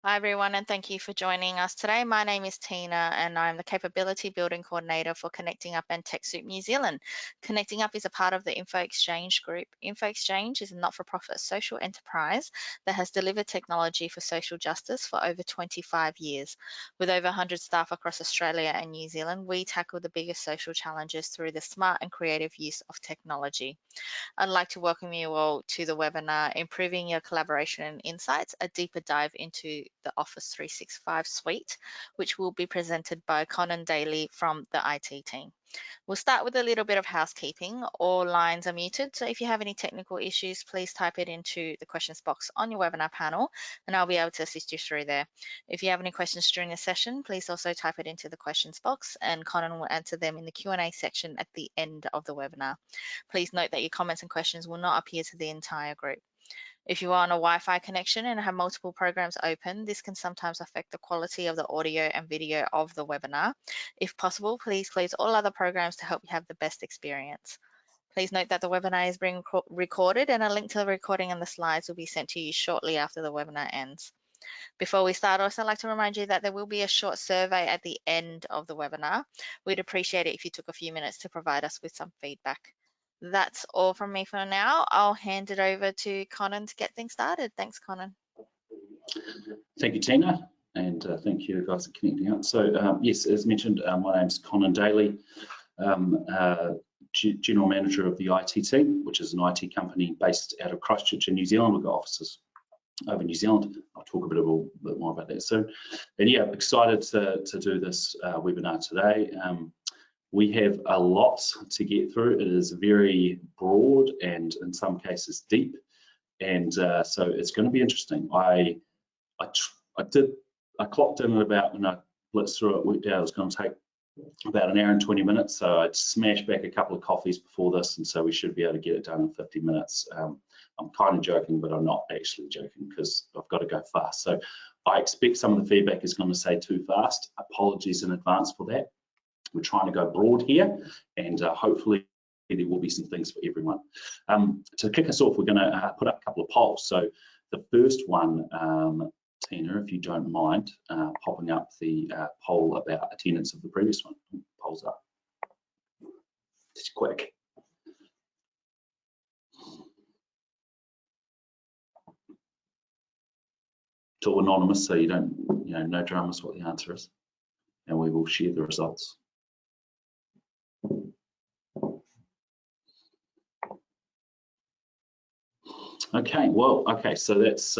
Hi everyone, and thank you for joining us today. My name is Tina and I'm the Capability Building Coordinator for Connecting Up and TechSoup New Zealand. Connecting Up is a part of the Info Exchange group. Info Exchange is a not-for-profit social enterprise that has delivered technology for social justice for over 25 years. With over 100 staff across Australia and New Zealand, we tackle the biggest social challenges through the smart and creative use of technology. I'd like to welcome you all to the webinar, Improving Your Collaboration and Insights, a deeper dive into the Office 365 suite, which will be presented by Conan Daly from the IT team. We'll start with a little bit of housekeeping. All lines are muted, so if you have any technical issues, please type it into the questions box on your webinar panel, and I'll be able to assist you through there. If you have any questions during the session, please also type it into the questions box, and Conan will answer them in the Q&A section at the end of the webinar. Please note that your comments and questions will not appear to the entire group. If you are on a Wi-Fi connection and have multiple programs open, this can sometimes affect the quality of the audio and video of the webinar. If possible, please close all other programs to help you have the best experience. Please note that the webinar is being recorded and a link to the recording and the slides will be sent to you shortly after the webinar ends. Before we start, I'd also like to remind you that there will be a short survey at the end of the webinar. We'd appreciate it if you took a few minutes to provide us with some feedback. That's all from me for now. I'll hand it over to Conan to get things started. Thanks, Conan. Thank you, Tina, and thank you guys for connecting up. So yes, as mentioned, my name's Conan Daly, General Manager of the IT team, which is an IT company based out of Christchurch in New Zealand. We've got offices over New Zealand. I'll talk a bit more about that soon. And yeah, excited to do this webinar today. We have a lot to get through. It is very broad and in some cases deep, and so it's going to be interesting. I clocked in at about, when I blitzed through it, worked out it was going to take about an hour and 20 minutes. So I'd smashed back a couple of coffees before this, and so we should be able to get it done in 50 minutes. I'm kind of joking, but I'm not actually joking because I've got to go fast. So I expect some of the feedback is going to say too fast. Apologies in advance for that. We're trying to go broad here, and hopefully there will be some things for everyone. To kick us off, we're going to put up a couple of polls. So the first one, Tina, if you don't mind, popping up the poll about attendance of the previous one. Polls up. Just quick. It's all anonymous, so you don't, no dramas what the answer is, and we will share the results. Okay, well, okay, so that's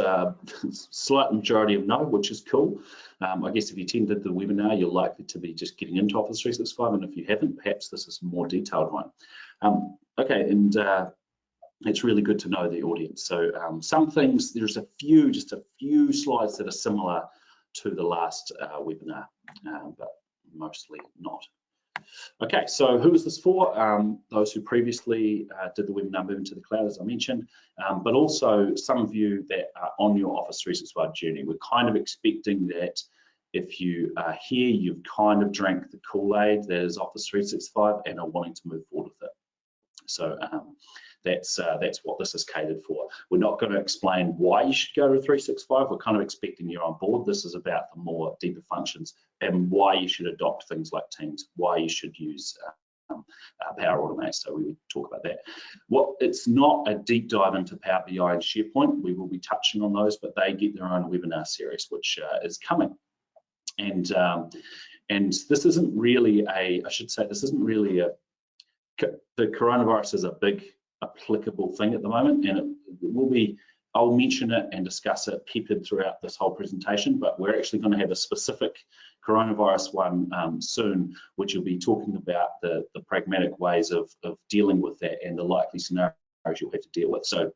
slight majority of no, which is cool. I guess if you attended the webinar, you're likely to be just getting into Office 365, and if you haven't, perhaps this is a more detailed one. Okay, and it's really good to know the audience. So some things, there's just a few slides that are similar to the last webinar, but mostly not. Okay, so who is this for? Those who previously did the webinar moving to the cloud, as I mentioned, but also some of you that are on your Office 365 journey. We're kind of expecting that if you are here, you've kind of drank the Kool-Aid that is Office 365 and are wanting to move forward with it. So that's what this is catered for. We're not going to explain why you should go to 365. We're kind of expecting you're on board. This is about the more deeper functions and why you should adopt things like Teams, why you should use Power Automate. So we would talk about that. It's not a deep dive into Power BI and SharePoint. We will be touching on those, but they get their own webinar series, which is coming. And this isn't really the coronavirus is a big applicable thing at the moment, and it will be, I'll mention it and discuss it peppered throughout this whole presentation, but we're actually going to have a specific coronavirus one soon, which will be talking about the pragmatic ways of dealing with that and the likely scenarios you'll have to deal with. So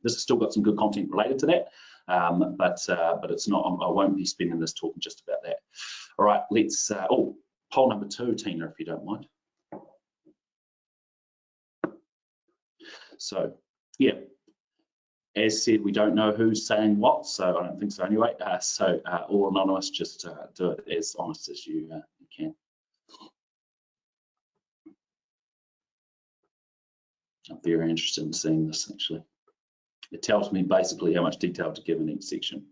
this has still got some good content related to that, but it's not, I won't be spending this talking just about that. All right, let's, poll number 2, Tina, if you don't mind. So, yeah, as said, we don't know who's saying what, so I don't think so anyway. So all anonymous, just do it as honest as you can. I'm very interested in seeing this, actually. It tells me basically how much detail to give in each section.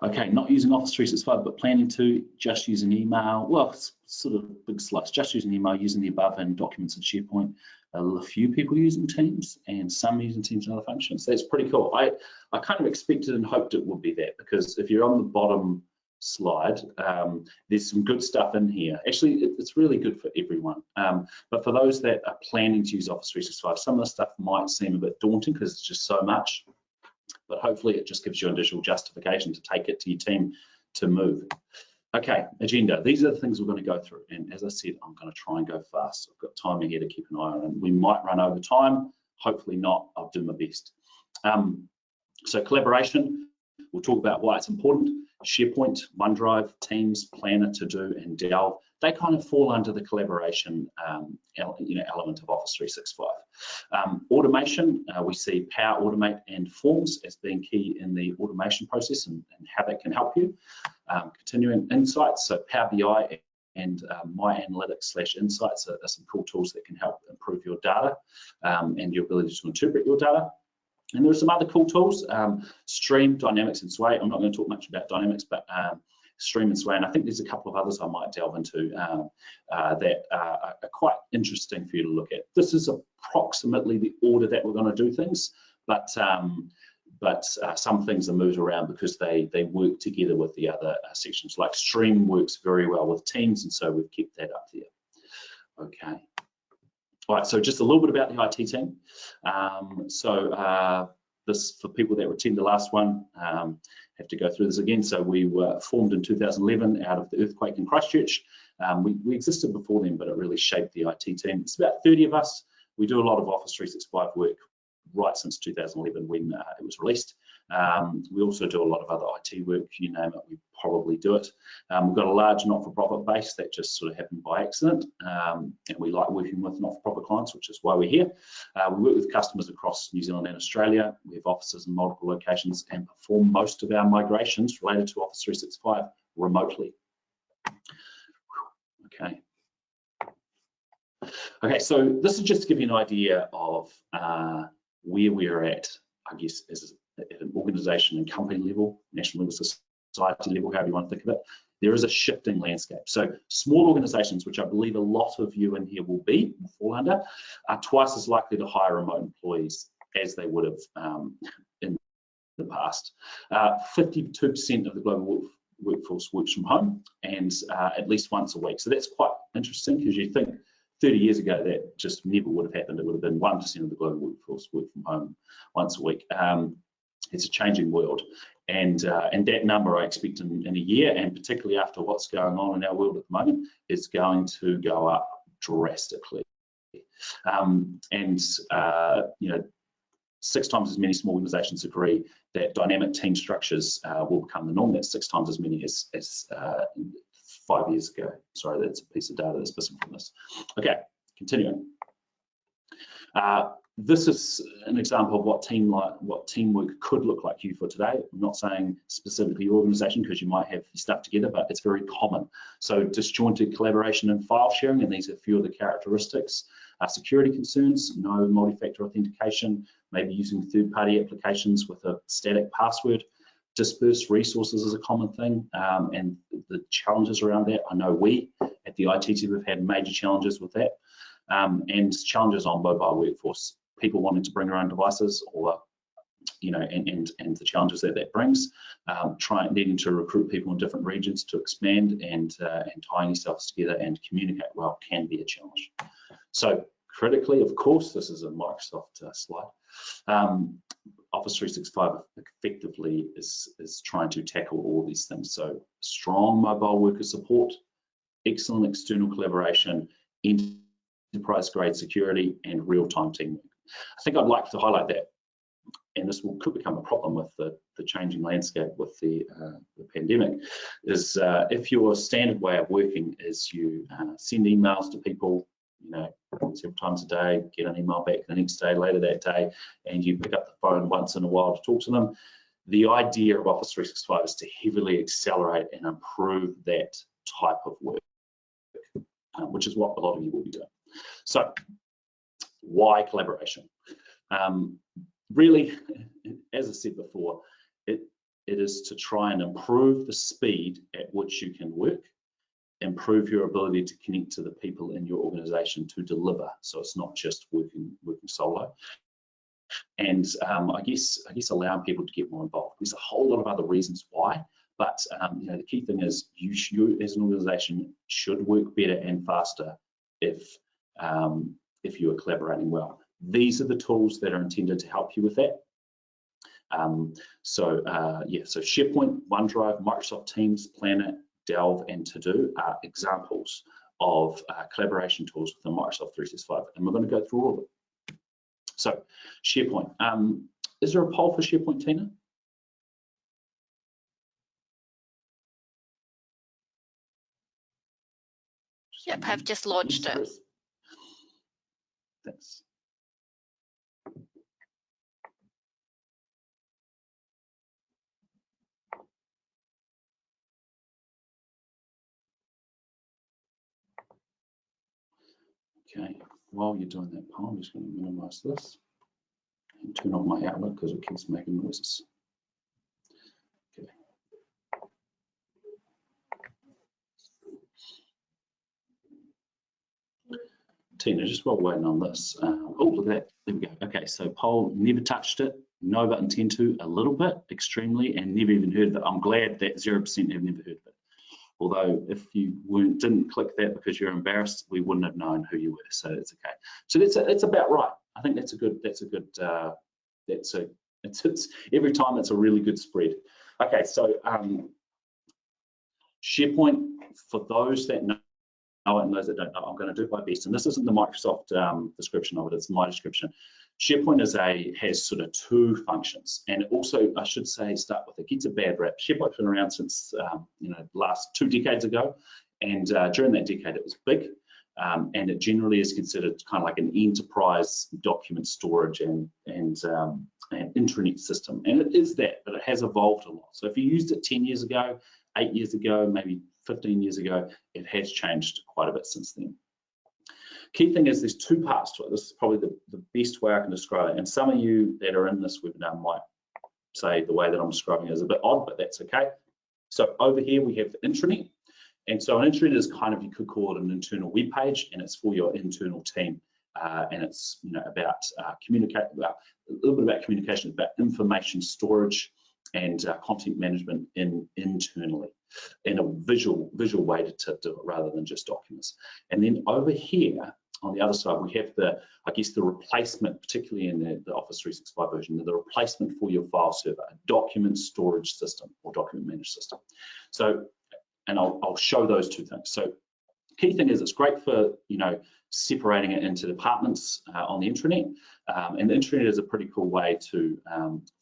Okay, not using Office 365, but planning to, just using email. Well, it's sort of big slice, just using email, using the above in documents and SharePoint. A few people using Teams and some using Teams and other functions. That's pretty cool. I kind of expected and hoped it would be that, because if you're on the bottom slide, there's some good stuff in here. Actually, it's really good for everyone. But for those that are planning to use Office 365, some of the stuff might seem a bit daunting because it's just so much. But hopefully it just gives you additional justification to take it to your team to move. Okay, agenda. These are the things we're going to go through. And as I said, I'm going to try and go fast. I've got time here to keep an eye on, and we might run over time. Hopefully not. I'll do my best. So collaboration, we'll talk about why it's important. SharePoint, OneDrive, Teams, Planner, To Do, and Delve, they kind of fall under the collaboration element of Office 365. Automation, we see Power Automate and Forms as being key in the automation process and how that can help you. Continuing insights, so Power BI and My Analytics/Insights are some cool tools that can help improve your data and your ability to interpret your data. And there are some other cool tools, Stream, Dynamics, and Sway. I'm not going to talk much about Dynamics, but Stream and Sway, and I think there's a couple of others I might delve into that are quite interesting for you to look at. This is approximately the order that we're going to do things, but some things are moved around because they work together with the other sections. Like Stream works very well with Teams, and so we've kept that up there. Okay. All right, so just a little bit about the IT team. This, for people that attended the last one, have to go through this again. So we were formed in 2011 out of the earthquake in Christchurch. We existed before then, but it really shaped the IT team. It's about 30 of us. We do a lot of Office 365 work right since 2011 when it was released. We also do a lot of other IT work, you name it, we probably do it. We've got a large not-for-profit base that just sort of happened by accident, and we like working with not-for-profit clients, which is why we're here. We work with customers across New Zealand and Australia. We have offices in multiple locations and perform most of our migrations related to Office 365 remotely. Okay, so this is just to give you an idea of where we're at, I guess, at an organisation and company level, national level, society level, however you want to think of it. There is a shifting landscape. So small organisations, which I believe a lot of you in here will fall under, are twice as likely to hire remote employees as they would have in the past. 52% of the global workforce works from home, and at least once a week. So that's quite interesting, because you think 30 years ago that just never would have happened. It would have been 1% of the global workforce work from home once a week. It's a changing world, and that number I expect in a year, and particularly after what's going on in our world at the moment, is going to go up drastically. You know, 6 times as many small organisations agree that dynamic team structures will become the norm. That's 6 times as many as 5 years ago. Sorry, that's a piece of data that's missing from this. Okay, continuing. This is an example of what teamwork could look like for today. I'm not saying specifically your organisation, because you might have your stuff together, but it's very common. So disjointed collaboration and file sharing, and these are a few of the characteristics. Security concerns, no multi-factor authentication, maybe using third-party applications with a static password. Dispersed resources is a common thing, and the challenges around that. I know we at the IT team have had major challenges with that, and challenges on mobile workforce, people wanting to bring their own devices, or you know, and the challenges that brings. Needing to recruit people in different regions to expand, and tying yourselves together and communicate well can be a challenge. So critically, of course, this is a Microsoft slide. Office 365 effectively is trying to tackle all these things. So strong mobile worker support, excellent external collaboration, enterprise-grade security, and real-time teamwork. I think I'd like to highlight that, and this could become a problem with the changing landscape with the pandemic, is if your standard way of working is you send emails to people, you know, several times a day, get an email back the next day, later that day, and you pick up the phone once in a while to talk to them. The idea of Office 365 is to heavily accelerate and improve that type of work, which is what a lot of you will be doing. So, why collaboration? Really, as I said before, it is to try and improve the speed at which you can work, improve your ability to connect to the people in your organization to deliver. So it's not just working solo. And I guess allowing people to get more involved. There's a whole lot of other reasons why, but you know, the key thing is you as an organization should work better and faster if you are collaborating well. These are the tools that are intended to help you with that. So SharePoint, OneDrive, Microsoft Teams, Planner, Delve, and To-Do are examples of collaboration tools within Microsoft 365, and we're going to go through all of them. So SharePoint, is there a poll for SharePoint, Tina? Yep, I've just launched it. Thanks. Okay, while you're doing that poll, I'm just going to minimize this and turn off my Outlook because it keeps making noises. Okay. Tina, just while waiting on this, oh, look at that, there we go. Okay, so poll, never touched it, no but intend to, a little bit, extremely, and never even heard of it. I'm glad that 0% have never heard of it. Although if you didn't click that because you're embarrassed, we wouldn't have known who you were, so it's okay. So that's about right. I think it's every time it's a really good spread. Okay, so SharePoint, for those that know it and those that don't know, I'm going to do my best. And this isn't the Microsoft description of it, it's my description. SharePoint has sort of two functions, and also I should say start with, it gets a bad rap. SharePoint's been around since last 2 decades ago, and during that decade it was big, and it generally is considered kind of like an enterprise document storage and intranet system, and it is that, but it has evolved a lot. So if you used it 10 years ago, 8 years ago, maybe 15 years ago, it has changed quite a bit since then. Key thing is there's two parts to it. This is probably the best way I can describe it. And some of you that are in this webinar might say the way that I'm describing it is a bit odd, but that's okay. So over here we have the intranet. And so an intranet is kind of, you could call it an internal web page, and it's for your internal team. And it's about a little bit about communication, about information storage and content management internally, in a visual way to do it rather than just documents. And then over here on the other side, we have the replacement, particularly in the Office 365 version, the replacement for your file server, a document storage system or document management system. So, and I'll show those two things. So key thing is it's great for separating it into departments on the intranet, and the intranet is a pretty cool way to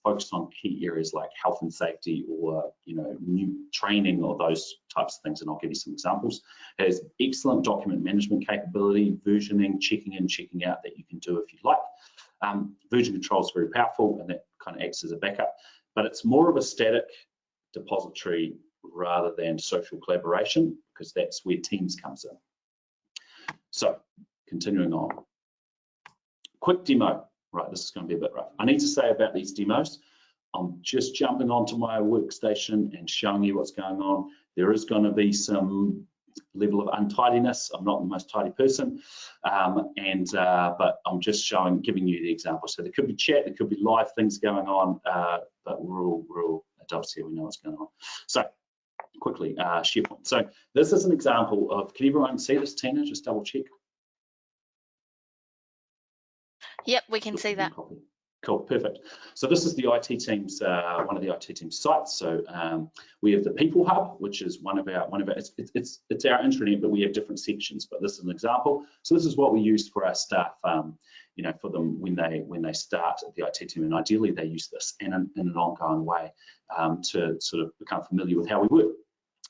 focus on key areas like health and safety, or new training, or those types of things, and I'll give you some examples. It has excellent document management capability, versioning, checking in, checking out that you can do if you like. Version control is very powerful, and that kind of acts as a backup, but it's more of a static depository rather than social collaboration, because that's where Teams comes in. So continuing on, quick demo. Right, this is going to be a bit rough. I need to say about these demos, I'm just jumping onto my workstation and showing you what's going on. There is going to be some level of untidiness. I'm not the most tidy person, but I'm just giving you the example. So there could be chat, there could be live things going on, but we're all adults here, we know what's going on. So quickly, SharePoint. So this is an example of, can everyone see this, Tina? Just double check. Yep, we can see that. Cool, perfect. So this is the IT team's, one of the IT team's sites. So we have the People Hub, which is one of our, it's our intranet, but we have different sections. But this is an example. So this is what we use for our staff, for them when they start at the IT team, and ideally they use this in an ongoing way to sort of become familiar with how we work.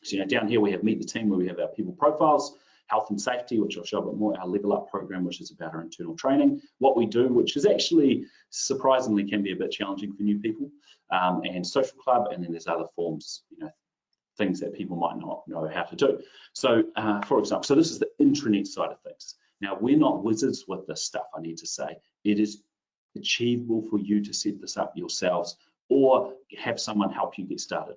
So down here we have Meet the Team, where we have our people profiles, health and safety, which I'll show a bit more, our Level Up program, which is about our internal training, what we do, which is actually surprisingly can be a bit challenging for new people, and social club, and then there's other forms, things that people might not know how to do. So for example, so this is the intranet side of things. Now, we're not wizards with this stuff, I need to say. It is achievable for you to set this up yourselves or have someone help you get started.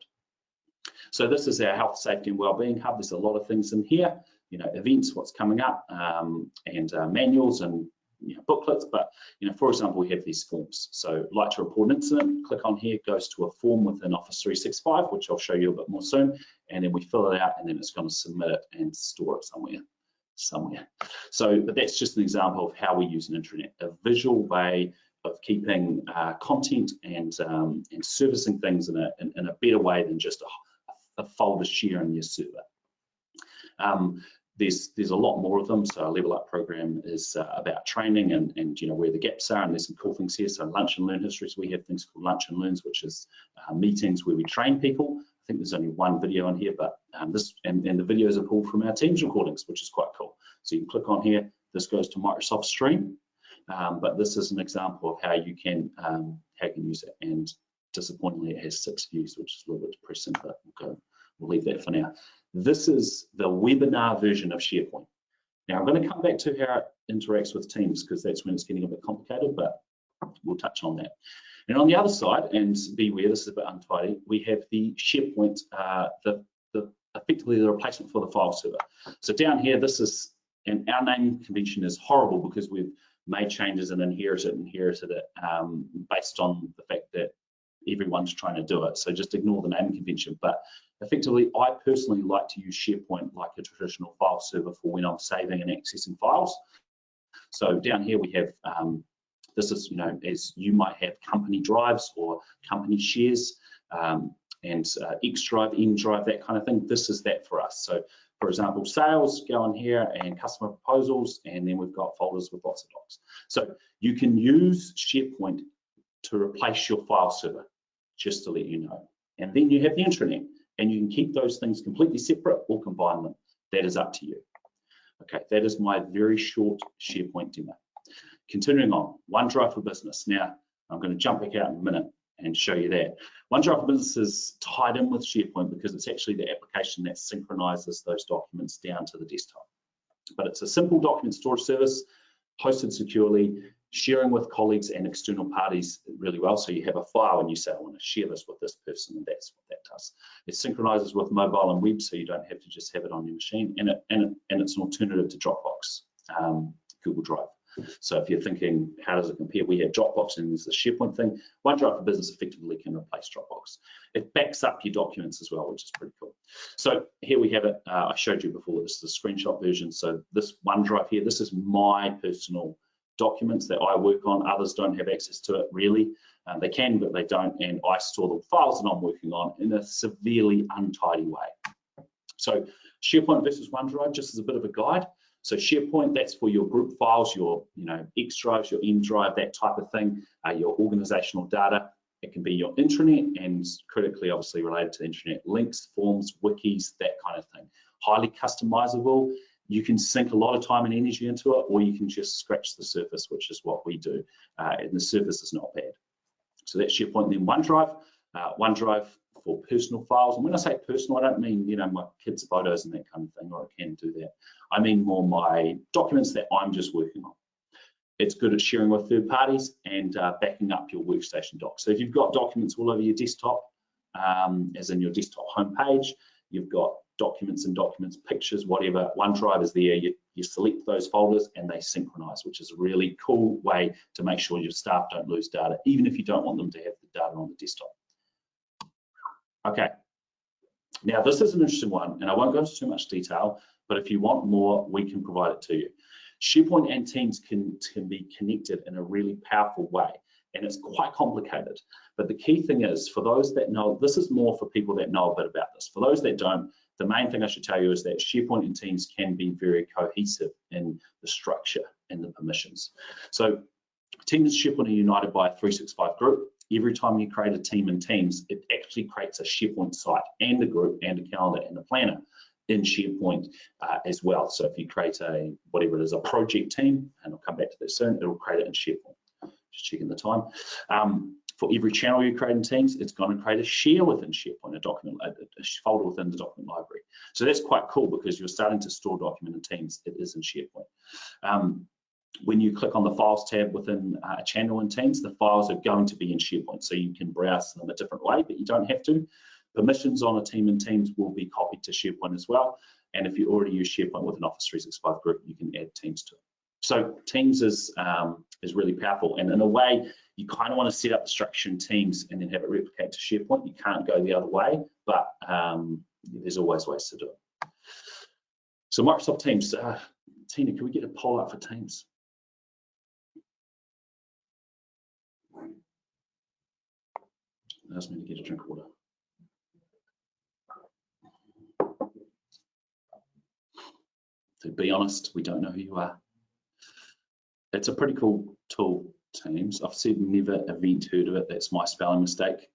So this is our health, safety and wellbeing hub. There's a lot of things in here, you know, events, what's coming up, and manuals and booklets. But for example, we have these forms. So like to report an incident, click on here, goes to a form within Office 365, which I'll show you a bit more soon, and then we fill it out, and then it's going to submit it and store it somewhere. So, but that's just an example of how we use an intranet, a visual way of keeping content and servicing things in a better way than just a folder share in your server. There's a lot more of them. So our Level Up program is about training and where the gaps are, and there's some cool things here. So lunch and learn histories, we have things called lunch and learns, which is meetings where we train people. I think there's only one video on here, but the videos are pulled from our Teams recordings, which is quite cool. So you can click on here. This goes to Microsoft Stream, but this is an example of how you can use it. And disappointingly, it has 6 views, which is a little bit depressing, but we'll leave that for now. This is the webinar version of SharePoint. Now I'm going to come back to how it interacts with Teams, because that's when it's getting a bit complicated, but we'll touch on that. And on the other side, and beware, this is a bit untidy, we have the SharePoint, effectively the replacement for the file server. So down here, and our naming convention is horrible because we've made changes and inherited it based on the fact that everyone's trying to do it. So just ignore the naming convention. But effectively, I personally like to use SharePoint like a traditional file server for when I'm saving and accessing files. So down here we have, this is, as you might have company drives or company shares, and X drive, N drive, that kind of thing. This is that for us. So for example, sales, go in here, and customer proposals, and then we've got folders with lots of docs. So you can use SharePoint to replace your file server, just to let you know. And then you have the intranet, and you can keep those things completely separate or combine them. That is up to you. Okay, that is my very short SharePoint demo. Continuing on, OneDrive for Business. Now, I'm going to jump back out in a minute and show you that. OneDrive for Business is tied in with SharePoint because it's actually the application that synchronizes those documents down to the desktop. But it's a simple document storage service, hosted securely, sharing with colleagues and external parties really well. So you have a file and you say, I want to share this with this person, and that's what that does. It synchronizes with mobile and web, so you don't have to just have it on your machine, and it's an alternative to Dropbox, Google Drive. So if you're thinking, how does it compare? We have Dropbox and there's the SharePoint thing. OneDrive for Business effectively can replace Dropbox. It backs up your documents as well, which is pretty cool. So here we have it. I showed you before, this is a screenshot version. So this OneDrive here, this is my personal documents that I work on. Others don't have access to it really. They can, but they don't. And I store the files that I'm working on in a severely untidy way. So SharePoint versus OneDrive, just as a bit of a guide. So SharePoint, that's for your group files, your X drives, your N drive, that type of thing, your organizational data. It can be your intranet, and critically obviously related to the intranet, links, forms, wikis, that kind of thing. Highly customizable. You can sink a lot of time and energy into it, or you can just scratch the surface, which is what we do. And the surface is not bad. So that's SharePoint. Then OneDrive. OneDrive for personal files. And when I say personal, I don't mean, my kids' photos and that kind of thing, or I can do that. I mean more my documents that I'm just working on. It's good at sharing with third parties and backing up your workstation docs. So if you've got documents all over your desktop, as in your desktop homepage, you've got documents and documents, pictures, whatever, OneDrive is there. You select those folders and they synchronize, which is a really cool way to make sure your staff don't lose data, even if you don't want them to have the data on the desktop. Okay, now this is an interesting one, and I won't go into too much detail, but if you want more, we can provide it to you. SharePoint and Teams can be connected in a really powerful way, and it's quite complicated. But the key thing is, for those that know, this is more for people that know a bit about this. For those that don't, the main thing I should tell you is that SharePoint and Teams can be very cohesive in the structure and the permissions. So Teams and SharePoint are united by a 365 group. Every time you create a team in Teams, it actually creates a SharePoint site and a group and a calendar and a planner in SharePoint as well. So if you create whatever it is, a project team, and I'll come back to that soon, it'll create it in SharePoint. Just checking the time. For every channel you create in Teams, it's going to create a share within SharePoint, a folder within the document library. So that's quite cool because you're starting to store document in Teams. It is in SharePoint. when you click on the Files tab within a channel in Teams, the files are going to be in SharePoint, so you can browse them a different way, but you don't have to. Permissions on a team in Teams will be copied to SharePoint as well, and if you already use SharePoint with an Office 365 group, you can add Teams to it. So Teams is really powerful, and in a way, you kind of want to set up the structure in Teams and then have it replicate to SharePoint. You can't go the other way, but there's always ways to do it. So Microsoft Teams, Tina, can we get a poll up for Teams? Ask me to get a drink of water. To be honest, we don't know who you are. It's a pretty cool tool, Teams. I've said never event heard of it. That's my spelling mistake.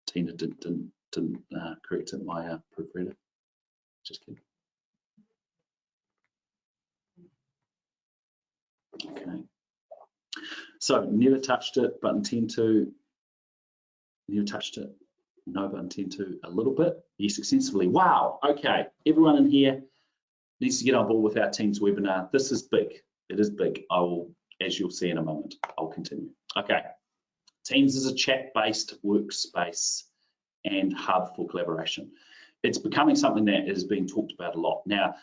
Tina didn't correct it, my proofreader. Just kidding. Okay. So never touched it, but intend to. Never touched it. No, but intend to a little bit. Yes, extensively. Wow. Okay. Everyone in here needs to get on board with our Teams webinar. This is big. It is big. I will, as you'll see in a moment, I'll continue. Okay. Teams is a chat-based workspace and hub for collaboration. It's becoming something that is being talked about a lot. Now,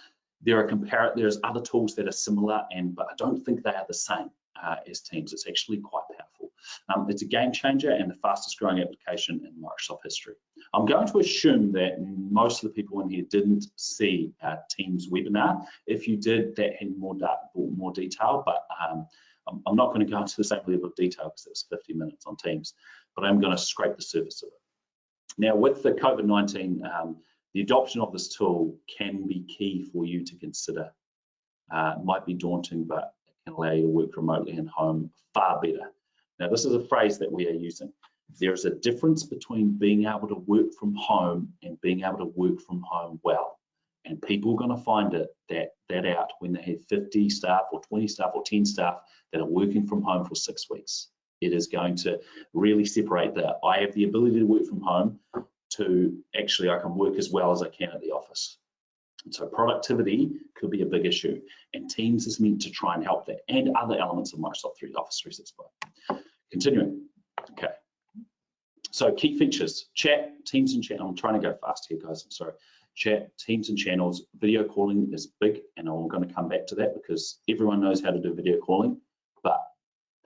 there's other tools that are similar, but I don't think they are the same as Teams. It's actually quite powerful. It's a game changer and the fastest growing application in Microsoft history. I'm going to assume that most of the people in here didn't see our Teams webinar. If you did, that had more detail, but I'm not going to go into the same level of detail because it was 50 minutes on Teams, but I'm going to scrape the surface of it. Now, with the COVID-19, the adoption of this tool can be key for you to consider. It might be daunting, but it can allow you to work remotely and home far better. Now, this is a phrase that we are using. There is a difference between being able to work from home and being able to work from home well. And people are going to find that out when they have 50 staff or 20 staff or 10 staff that are working from home for 6 weeks. It is going to really separate that. I have the ability to work from home to actually I can work as well as I can at the office. And so productivity could be a big issue, and Teams is meant to try and help that, and other elements of Microsoft Office 365. Continuing, okay. So key features, chat, Teams and channel. I'm trying to go fast here, guys, I'm sorry. Chat, Teams and channels, video calling is big, and I'm going to come back to that because everyone knows how to do video calling, but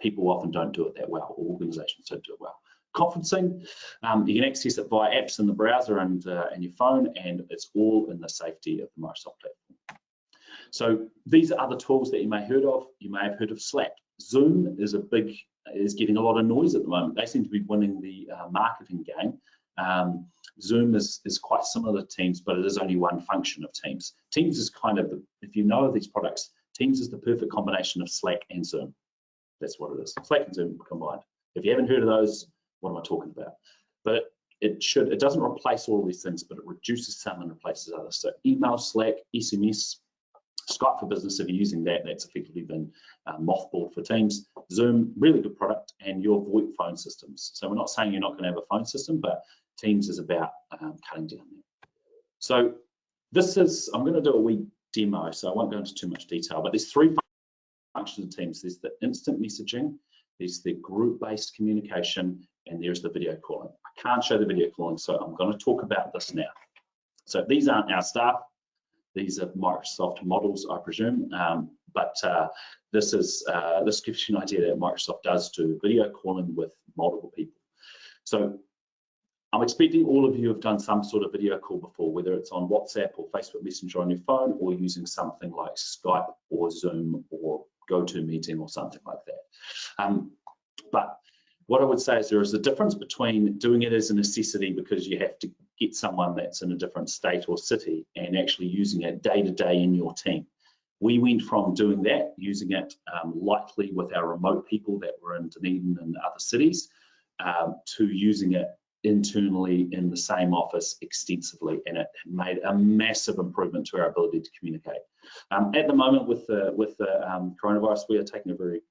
people often don't do it that well, or organizations don't do it well. Conferencing, you can access it via apps in the browser and your phone, and it's all in the safety of the Microsoft platform. So these are other tools that you may have heard of. You may have heard of Slack. Zoom is getting a lot of noise at the moment. They seem to be winning the marketing game. Zoom is quite similar to Teams, but it is only one function of Teams. Teams is kind of, if you know these products, Teams is the perfect combination of Slack and Zoom. That's what it is. Slack and Zoom combined. If you haven't heard of those, what am I talking about? But it doesn't replace all of these things, but it reduces some and replaces others. So email, Slack, SMS, Skype for Business, if you're using that, that's effectively been mothballed for Teams. Zoom, really good product, and your VoIP phone systems. So we're not saying you're not going to have a phone system, but Teams is about cutting down there. So this is, I'm going to do a wee demo, so I won't go into too much detail, but there's 3 functions of Teams. There's the instant messaging, there's the group-based communication, and there's the video calling. I can't show the video calling, so I'm going to talk about this now. So these aren't our staff. These are Microsoft models, I presume, but this gives you an idea that Microsoft does do video calling with multiple people. So I'm expecting all of you have done some sort of video call before, whether it's on WhatsApp or Facebook Messenger on your phone, or using something like Skype or Zoom or GoToMeeting or something like that. But what I would say is there is a difference between doing it as a necessity because you have to get someone that's in a different state or city and actually using it day to day in your team. We went from doing that, using it lightly with our remote people that were in Dunedin and other cities, to using it internally in the same office extensively, and it made a massive improvement to our ability to communicate. At the moment with the coronavirus, we are taking a very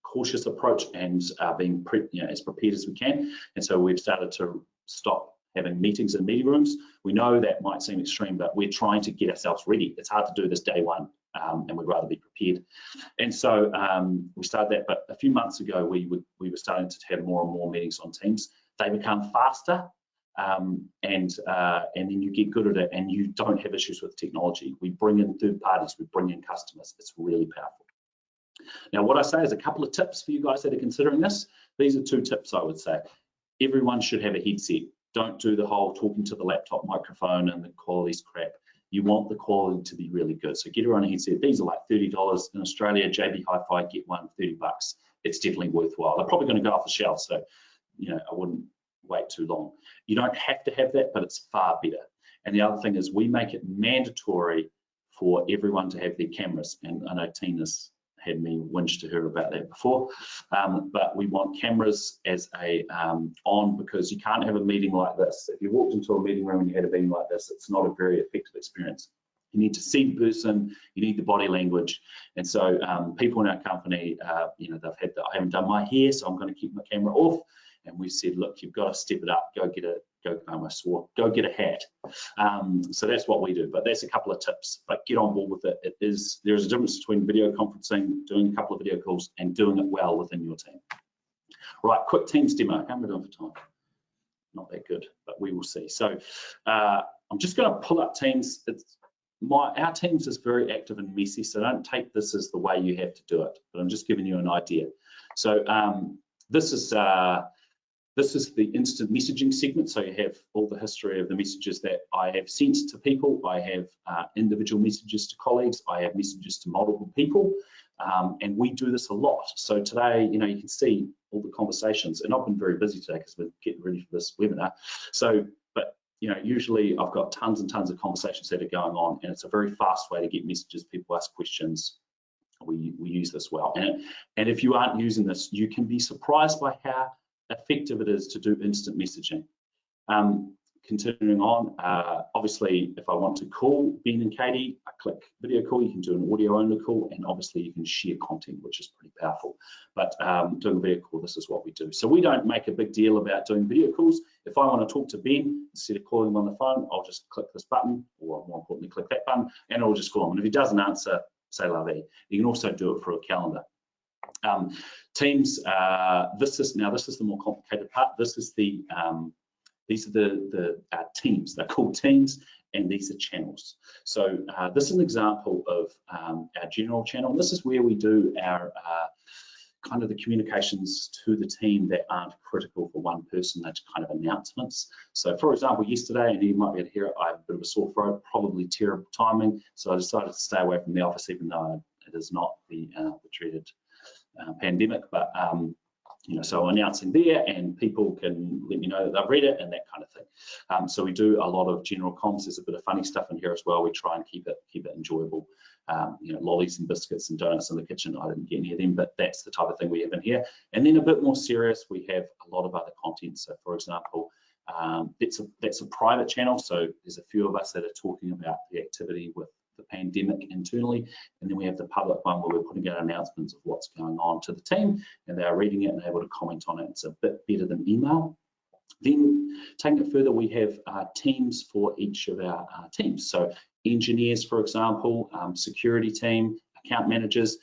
cautious approach and being as prepared as we can, and so we've started to stop having meetings in meeting rooms. We know that might seem extreme, but we're trying to get ourselves ready. It's hard to do this day one. and we'd rather be prepared. And so we started that, but a few months ago we were starting to have more and more meetings on Teams. They become faster, and then you get good at it, and you don't have issues with technology. We bring in third parties, we bring in customers. It's really powerful. Now, what I say is a couple of tips for you guys that are considering this. These are 2 tips I would say. Everyone should have a headset. Don't do the whole talking to the laptop microphone and the quality's crap. You want the quality to be really good. So get your own headset. These are like $30 in Australia. JB Hi-Fi, get one, $30. It's definitely worthwhile. They're probably going to go off the shelf, so I wouldn't wait too long. You don't have to have that, but it's far better. And the other thing is we make it mandatory for everyone to have their cameras. And I know Tina's had me whinge to her about that before, but we want cameras as a on, because you can't have a meeting like this. If you walked into a meeting room and you had a meeting like this, it's not a very effective experience. You need to see the person, you need the body language. And so people in our company, they've had I haven't done my hair, so I'm going to keep my camera off. And we said, look, you've got to step it up, go get a hat. So that's what we do, but that's a couple of tips, but get on board with it. There's a difference between video conferencing, doing a couple of video calls, and doing it well within your team. Right, quick Teams demo. How am I doing for time? Not that good, but we will see. So I'm just going to pull up Teams. Our Teams is very active and messy, so don't take this as the way you have to do it, but I'm just giving you an idea. So this is the instant messaging segment. So you have all the history of the messages that I have sent to people. I have individual messages to colleagues. I have messages to multiple people, and we do this a lot. So today, you can see all the conversations, and I've been very busy today because we're getting ready for this webinar. So, but usually I've got tons and tons of conversations that are going on, and it's a very fast way to get messages. People ask questions. We use this well, and if you aren't using this, you can be surprised by how effective it is to do instant messaging. Continuing on, obviously, if I want to call Ben and Katie, I click video call. You can do an audio only call, and obviously you can share content, which is pretty powerful. But doing a video call, this is what we do. So we don't make a big deal about doing video calls. If I want to talk to Ben, instead of calling him on the phone, I'll just click this button, or more importantly, click that button, and I'll just call him. And if he doesn't answer, say la vie. You can also do it through a calendar. Teams, this is the more complicated part. This is these are the teams. They're called teams, and these are channels. So this is an example of our general channel. This is where we do our kind of the communications to the team that aren't critical for one person. That's kind of announcements. So for example, yesterday, and you might be able to hear it, I have a bit of a sore throat, probably terrible timing. So I decided to stay away from the office, even though it is not the dreaded pandemic, but so I'm announcing there, and people can let me know that they've read it and that kind of thing. So we do a lot of general comms. There's a bit of funny stuff in here as well. We try and keep it enjoyable. Lollies and biscuits and donuts in the kitchen. I didn't get any of them, but that's the type of thing we have in here. And then a bit more serious, we have a lot of other content. So for example, that's a private channel. So there's a few of us that are talking about the activity with the pandemic internally, and then we have the public one where we're putting out announcements of what's going on to the team, and they are reading it and able to comment on it. It's a bit better than email. Then taking it further, we have teams for each of our teams. So engineers, for example, security team, account managers,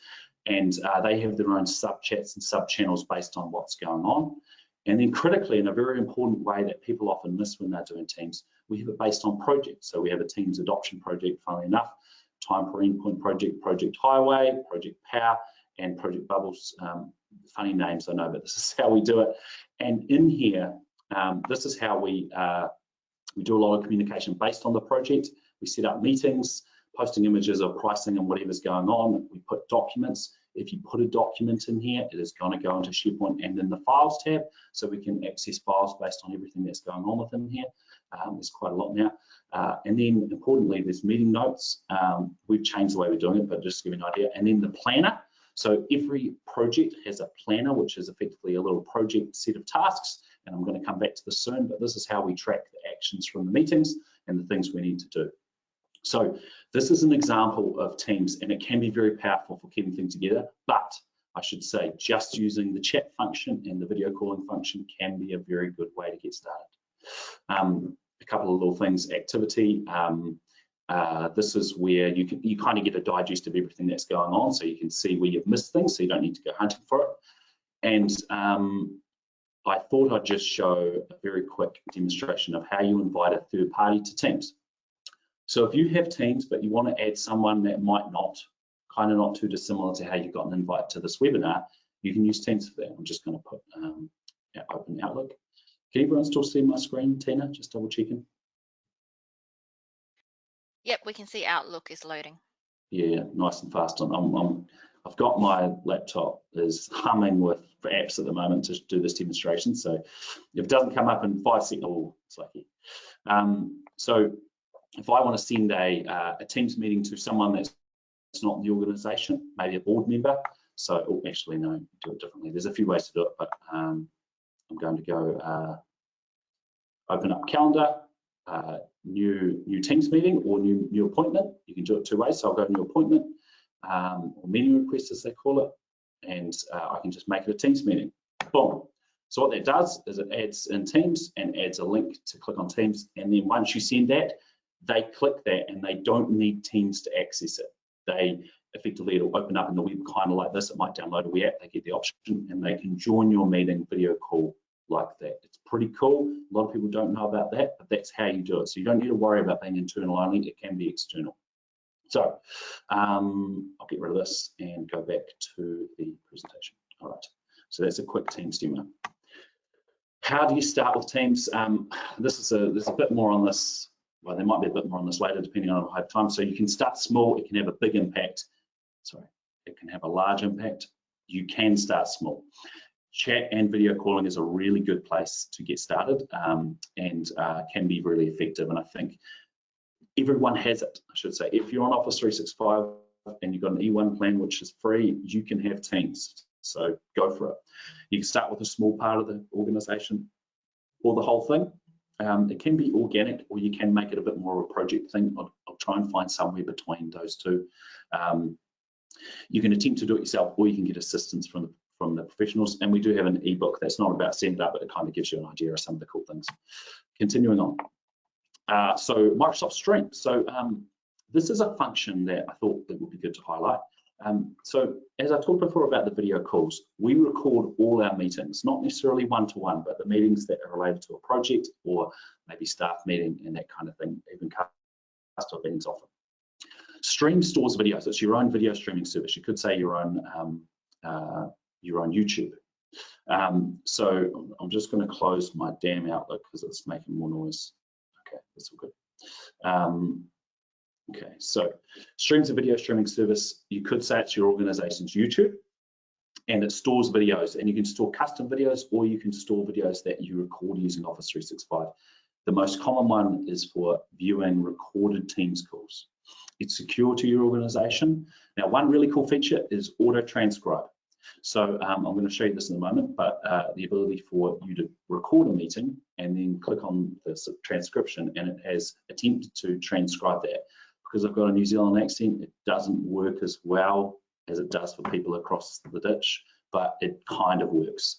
and they have their own sub chats and sub channels based on what's going on. And then critically, in a very important way that people often miss when they're doing Teams, we have it based on projects. So we have a Teams adoption project, funnily enough, time per endpoint project, Project Highway, Project Power, and Project Bubbles. Funny names, I know, but this is how we do it. And in here, this is how we do a lot of communication based on the project. We set up meetings, posting images of pricing and whatever's going on. We put documents. If you put a document in here, it is going to go into SharePoint and in the Files tab, so we can access files based on everything that's going on within here. There's quite a lot now. And then importantly, there's meeting notes. We've changed the way we're doing it, but just to give you an idea. And then the planner. So every project has a planner, which is effectively a little project set of tasks. And I'm going to come back to this soon, but this is how we track the actions from the meetings and the things we need to do. So this is an example of Teams, and it can be very powerful for keeping things together, but I should say just using the chat function and the video calling function can be a very good way to get started. A couple of little things, activity. This is where you kind of get a digest of everything that's going on, so you can see where you've missed things, so you don't need to go hunting for it. And I thought I'd just show a very quick demonstration of how you invite a third party to Teams. So if you have Teams, but you want to add someone that might not, kind of not too dissimilar to how you got an invite to this webinar, you can use Teams for that. I'm just going to put open Outlook. Can everyone still see my screen, Tina? Just double checking. Yep, we can see Outlook is loading. Yeah, nice and fast. I've got my laptop is humming with apps at the moment to do this demonstration. So if it doesn't come up in 5 seconds, oh, it's lucky. So if I want to send a Teams meeting to someone that's not in the organization, maybe a board member. So actually, no, do it differently. There's a few ways to do it, but I'm going to go open up calendar, new Teams meeting or new appointment. You can do it 2 ways. So I'll go to new appointment or meeting request as they call it, and I can just make it a Teams meeting. Boom. So what that does is it adds in Teams and adds a link to click on Teams, and then once you send that, they click that and they don't need Teams to access it. They effectively, it'll open up in the web kind of like this. It might download a web app, they get the option, and they can join your meeting video call like that. It's pretty cool. A lot of people don't know about that, but that's how you do it. So you don't need to worry about being internal only. It can be external. So I'll get rid of this and go back to the presentation. All right. So that's a quick Teams demo. How do you start with Teams? There's a bit more on this. Well, there might be a bit more on this later, depending on how I have time. So you can start small. It can have a big impact. Sorry, it can have a large impact. You can start small. Chat and video calling is a really good place to get started and can be really effective. And I think everyone has it, I should say. If you're on Office 365 and you've got an E1 plan, which is free, you can have Teams. So go for it. You can start with a small part of the organization or the whole thing. It can be organic, or you can make it a bit more of a project thing. I'll try and find somewhere between those two. You can attempt to do it yourself, or you can get assistance from the professionals. And we do have an ebook that's not about setting it up, but it kind of gives you an idea of some of the cool things. Continuing on. So Microsoft Stream. So this is a function that I thought that would be good to highlight. So as I talked before about the video calls, we record all our meetings, not necessarily one-to-one, but the meetings that are related to a project or maybe staff meeting and that kind of thing, even custom meetings often. Stream stores videos. It's your own video streaming service. You could say your own YouTube. So I'm just going to close my damn Outlook because it's making more noise. Okay, that's all good. Okay, so Stream's a video streaming service. You could say it's your organization's YouTube, and it stores videos, and you can store custom videos, or you can store videos that you record using Office 365. The most common one is for viewing recorded Teams calls. It's secure to your organization. Now, one really cool feature is auto transcribe. So I'm going to show you this in a moment, but the ability for you to record a meeting and then click on the transcription, and it has attempted to transcribe that. Because I've got a New Zealand accent, it doesn't work as well as it does for people across the ditch, but it kind of works.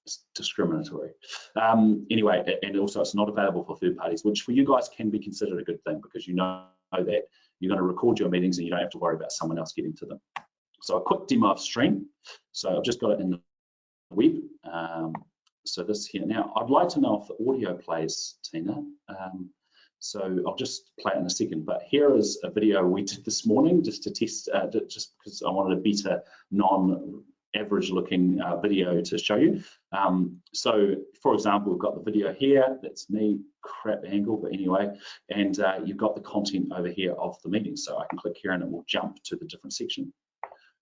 It's discriminatory. Anyway, and also it's not available for third parties, which for you guys can be considered a good thing, because you know that you're going to record your meetings and you don't have to worry about someone else getting to them. So a quick demo of Stream. So I've just got it in the web. So this here. Now, I'd like to know if the audio plays, Tina. So I'll just play it in a second, but here is a video we did this morning just to test, just because I wanted a better non-average looking video to show you. So for example, we've got the video here, that's me, crap angle, but anyway, and you've got the content over here of the meeting. So I can click here and it will jump to the different section.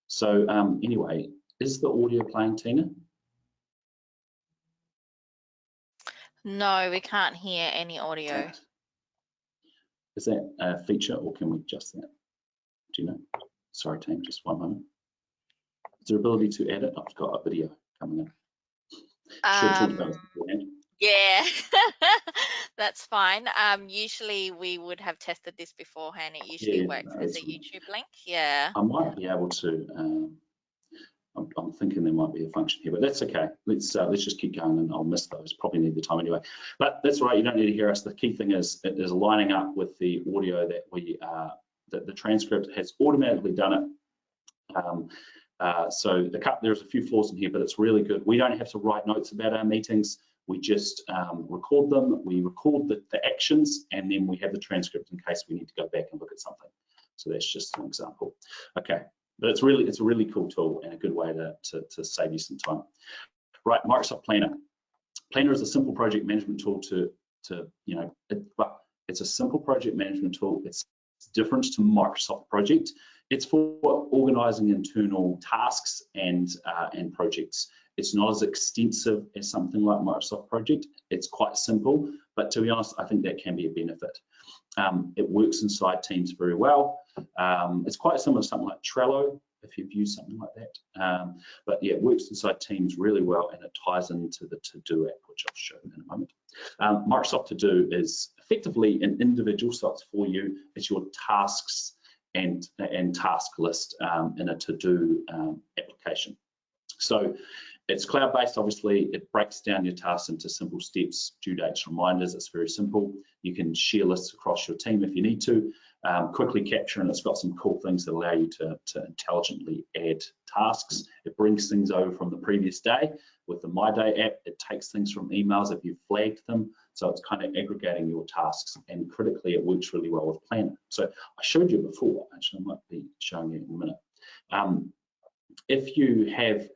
So anyway, is the audio playing, Tina? No, we can't hear any audio. Right. Is that a feature, or can we adjust that? Do you know? Sorry, team, just one moment. Is there ability to edit? I've got a video coming in. Should talk about it beforehand. Yeah, that's fine. Usually we would have tested this beforehand. It usually works as a YouTube link. Yeah. I might be able to I'm thinking there might be a function here, but that's okay. Let's just keep going, and I'll miss those. Probably need the time anyway. But that's right. You don't need to hear us. The key thing is it is lining up with the audio that that the transcript has automatically done it. So there's a few flaws in here, but it's really good. We don't have to write notes about our meetings. We just record them. We record the actions, and then we have the transcript in case we need to go back and look at something. So that's just an example. Okay. But it's a really cool tool and a good way to save you some time. Right, Microsoft Planner. Planner is a simple project management tool it's a simple project management tool. It's different to Microsoft Project. It's for organizing internal tasks and projects. It's not as extensive as something like Microsoft Project. It's quite simple, but to be honest, I think that can be a benefit. It works inside Teams very well. It's quite similar to something like Trello, if you've used something like that. But yeah, it works inside Teams really well, and it ties into the To-Do app, which I'll show in a moment. Microsoft To-Do is effectively an individual, so it's for you. It's your tasks and task list in a To-Do application. So it's cloud-based, obviously. It breaks down your tasks into simple steps, due dates, reminders. It's very simple. You can share lists across your team if you need to, quickly capture, and it's got some cool things that allow you to intelligently add tasks. It brings things over from the previous day. With the My Day app, it takes things from emails if you've flagged them. So it's kind of aggregating your tasks, and critically, it works really well with Planner. So I showed you before, actually, I might be showing you in a minute. If you have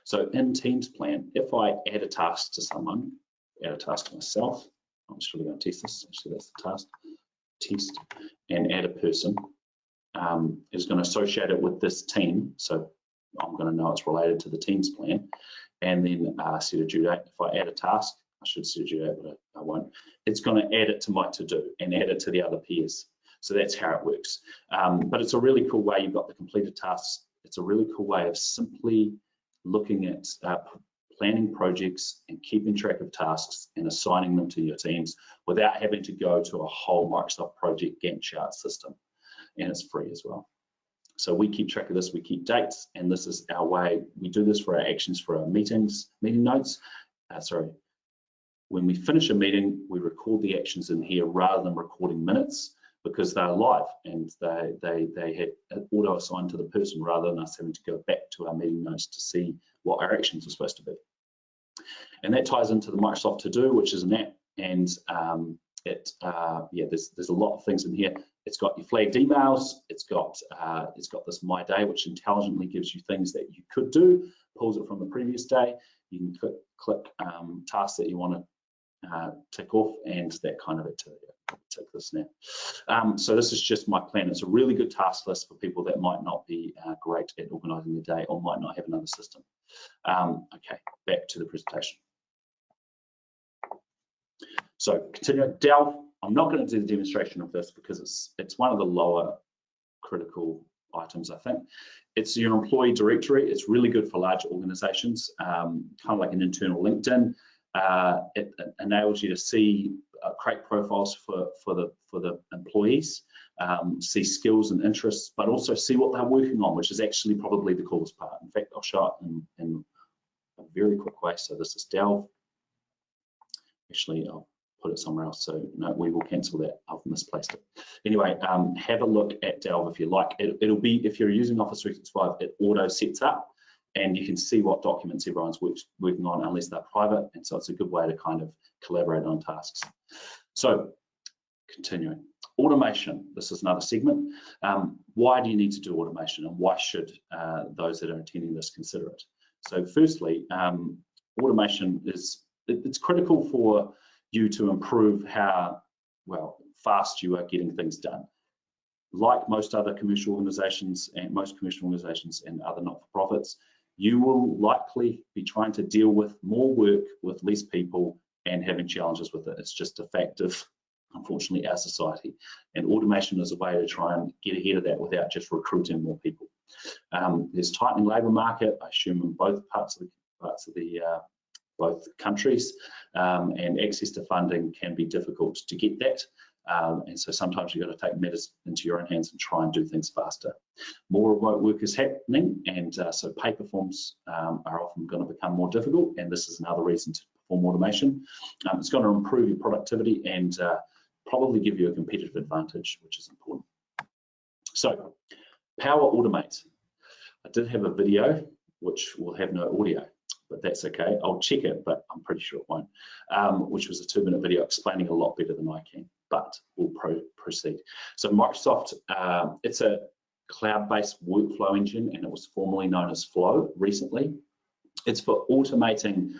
so in Teams Plan, if I add a task to someone, add a task to myself, I'm just really going to test this. Actually, that's the task. Test and add a person. Is going to associate it with this team, so I'm going to know it's related to the Teams Plan, and then set a due date. If I add a task, I should set a due date, but I won't. It's going to add it to my to-do and add it to the other peers. So that's how it works. But it's a really cool way. You've got the completed tasks. It's a really cool way of simply looking at planning projects and keeping track of tasks and assigning them to your teams without having to go to a whole Microsoft Project Gantt chart system. And it's free as well. So we keep track of this, we keep dates, and this is our way. We do this for our actions, for our meeting notes. When we finish a meeting, we record the actions in here rather than recording minutes, because they're live and they had auto assigned to the person rather than us having to go back to our meeting notes to see what our actions are supposed to be. And that ties into the Microsoft To Do, which is an app, and there's a lot of things in here. It's got your flagged emails. It's got this My Day, which intelligently gives you things that you could do, pulls it from the previous day. You can click tasks that you want to tick off, and that kind of activity. Tick this now. So this is just my plan. It's a really good task list for people that might not be great at organising the day or might not have another system. Okay, back to the presentation. So continuing, Delve. I'm not going to do the demonstration of this because it's one of the lower critical items, I think. It's your employee directory. It's really good for large organizations, kind of like an internal LinkedIn. It enables you to see, create profiles for the employees, see skills and interests, but also see what they're working on, which is actually probably the coolest part. In fact, I'll show it in a very quick way. So this is Delve. Actually, I'll put it somewhere else, so no, we will cancel that. I've misplaced it. Anyway, have a look at Delve if you like. It'll be, if you're using Office 365, it auto sets up, and you can see what documents everyone's working on unless they're private, and so it's a good way to kind of collaborate on tasks. So, continuing. Automation, this is another segment. Why do you need to do automation, and why should those that are attending this consider it? So firstly, automation it's critical for you to improve how fast you are getting things done. Like most other commercial organizations and other not-for-profits, you will likely be trying to deal with more work with less people and having challenges with it. It's just a fact of, unfortunately, our society. And automation is a way to try and get ahead of that without just recruiting more people. There's tightening labour market, I assume, in both both countries, and access to funding can be difficult to get that. And so sometimes you've got to take matters into your own hands and try and do things faster. More remote work is happening, and so paper forms are often going to become more difficult, and this is another reason to perform automation. It's going to improve your productivity and probably give you a competitive advantage, which is important. So, Power Automate. I did have a video which will have no audio, but that's okay. I'll check it, but I'm pretty sure it won't, which was a 2-minute video explaining a lot better than I can, but we'll proceed. So Microsoft, it's a cloud-based workflow engine, and it was formerly known as Flow recently. It's for automating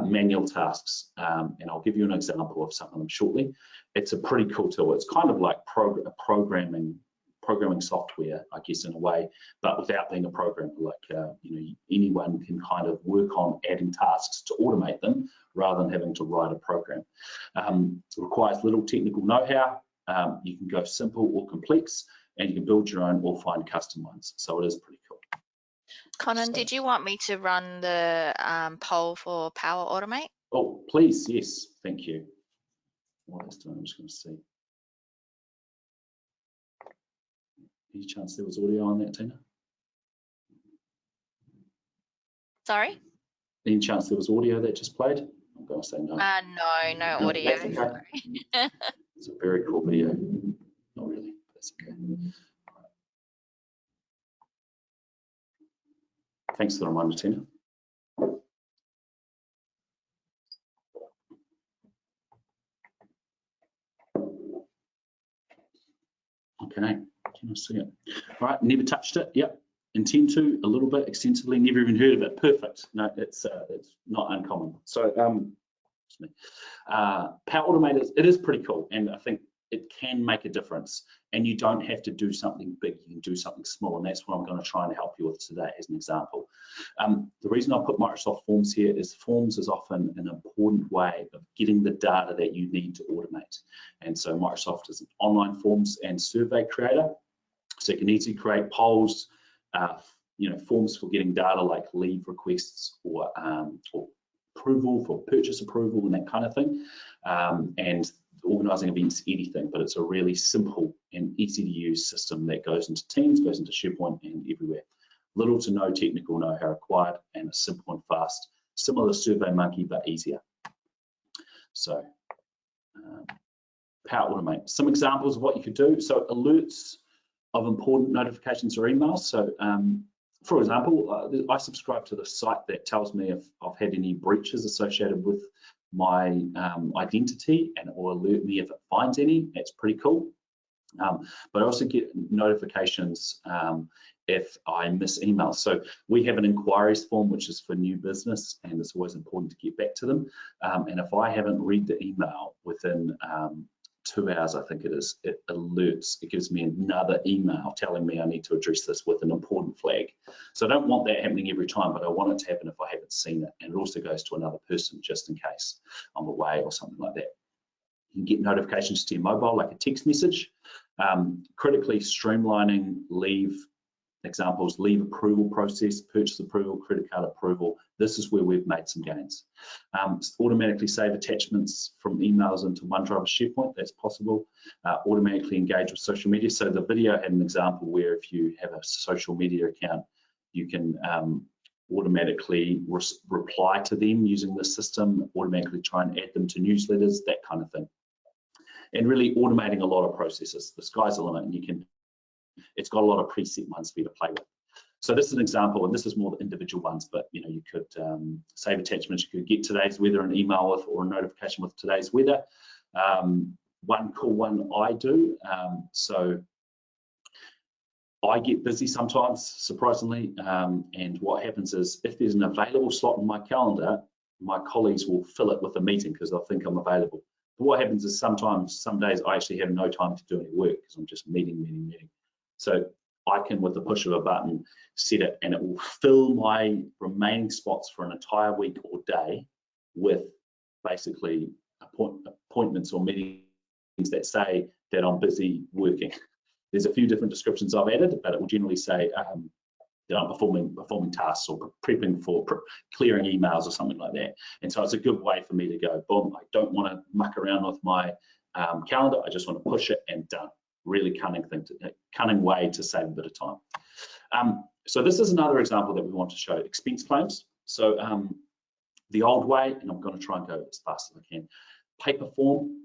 manual tasks, and I'll give you an example of some of them shortly. It's a pretty cool tool. It's kind of like programming software, I guess, in a way, but without being a programmer. Like anyone can kind of work on adding tasks to automate them rather than having to write a program. It requires little technical know-how. You can go simple or complex, and you can build your own or find custom ones. So it is pretty cool. Conan, did you want me to run the poll for Power Automate? Oh, please, yes, thank you. What is doing? I'm just going to see. Any chance there was audio on that, Tina? Sorry? Any chance there was audio that just played? I'm going to say no. No audio. That's okay. It's a very cool video. Not really, that's okay. Thanks for the reminder, Tina. Okay, can I see it? All right, never touched it. Yep, intend to a little bit extensively. Never even heard of it. Perfect. No, it's not uncommon. So, Power Automate it is pretty cool, and I think it can make a difference. And you don't have to do something big. You can do something small, and that's what I'm going to try and help you with today as an example. The reason I put Microsoft Forms here is Forms is often an important way of getting the data that you need to automate. And so Microsoft is an online forms and survey creator, so you can easily create polls, forms for getting data like leave requests or approval for purchase approval and that kind of thing, and organising events, anything. But it's a really simple and easy to use system that goes into Teams, goes into SharePoint, and everywhere. Little to no technical know-how required, and a simple and fast, similar to SurveyMonkey but easier. So Power Automate. Some examples of what you could do. So alerts of important notifications or emails. So for example, I subscribe to the site that tells me if I've had any breaches associated with my identity, and it will alert me if it finds any. That's pretty cool. But I also get notifications if I miss emails. So we have an inquiries form which is for new business, and it's always important to get back to them. And if I haven't read the email within 2 hours, I think it is, it alerts, it gives me another email telling me I need to address this with an important flag. So I don't want that happening every time, but I want it to happen if I haven't seen it. And it also goes to another person just in case I'm away or something like that. You can get notifications to your mobile like a text message. Critically streamlining leave examples, leave approval process, purchase approval, credit card approval. This is where we've made some gains. Automatically save attachments from emails into OneDrive or SharePoint, that's possible. Automatically engage with social media. So the video had an example where if you have a social media account, you can automatically reply to them using the system, automatically try and add them to newsletters, that kind of thing. And really automating a lot of processes. The sky's the limit, and you can, it's got a lot of preset ones for you to play with. So this is an example, and this is more the individual ones, but you could save attachments. You could get today's weather an email with, or a notification with today's weather. One cool one I do, so I get busy sometimes, surprisingly, and what happens is if there's an available slot in my calendar, my colleagues will fill it with a meeting because they'll think I'm available. But what happens is sometimes, some days I actually have no time to do any work because I'm just meeting. So I can, with the push of a button, set it, and it will fill my remaining spots for an entire week or day with basically appointments or meetings that say that I'm busy working. There's a few different descriptions I've added, but it will generally say that I'm performing tasks or prepping for clearing emails or something like that. And so it's a good way for me to go, boom, I don't want to muck around with my calendar. I just want to push it and done. Really cunning way to save a bit of time. So this is another example that we want to show, expense claims. So the old way, and I'm going to try and go as fast as I can, paper form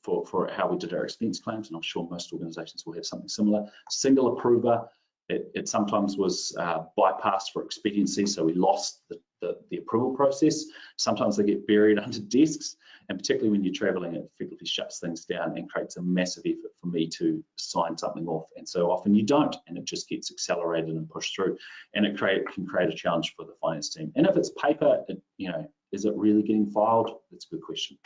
for how we did our expense claims, and I'm sure most organizations will have something similar. Single approver, it sometimes was bypassed for expediency, so we lost the approval process. Sometimes they get buried under desks, and particularly when you're traveling, it effectively shuts things down and creates a massive effort for me to sign something off. And so often you don't, and it just gets accelerated and pushed through, and it can create a challenge for the finance team. And if it's paper, is it really getting filed? That's a good question.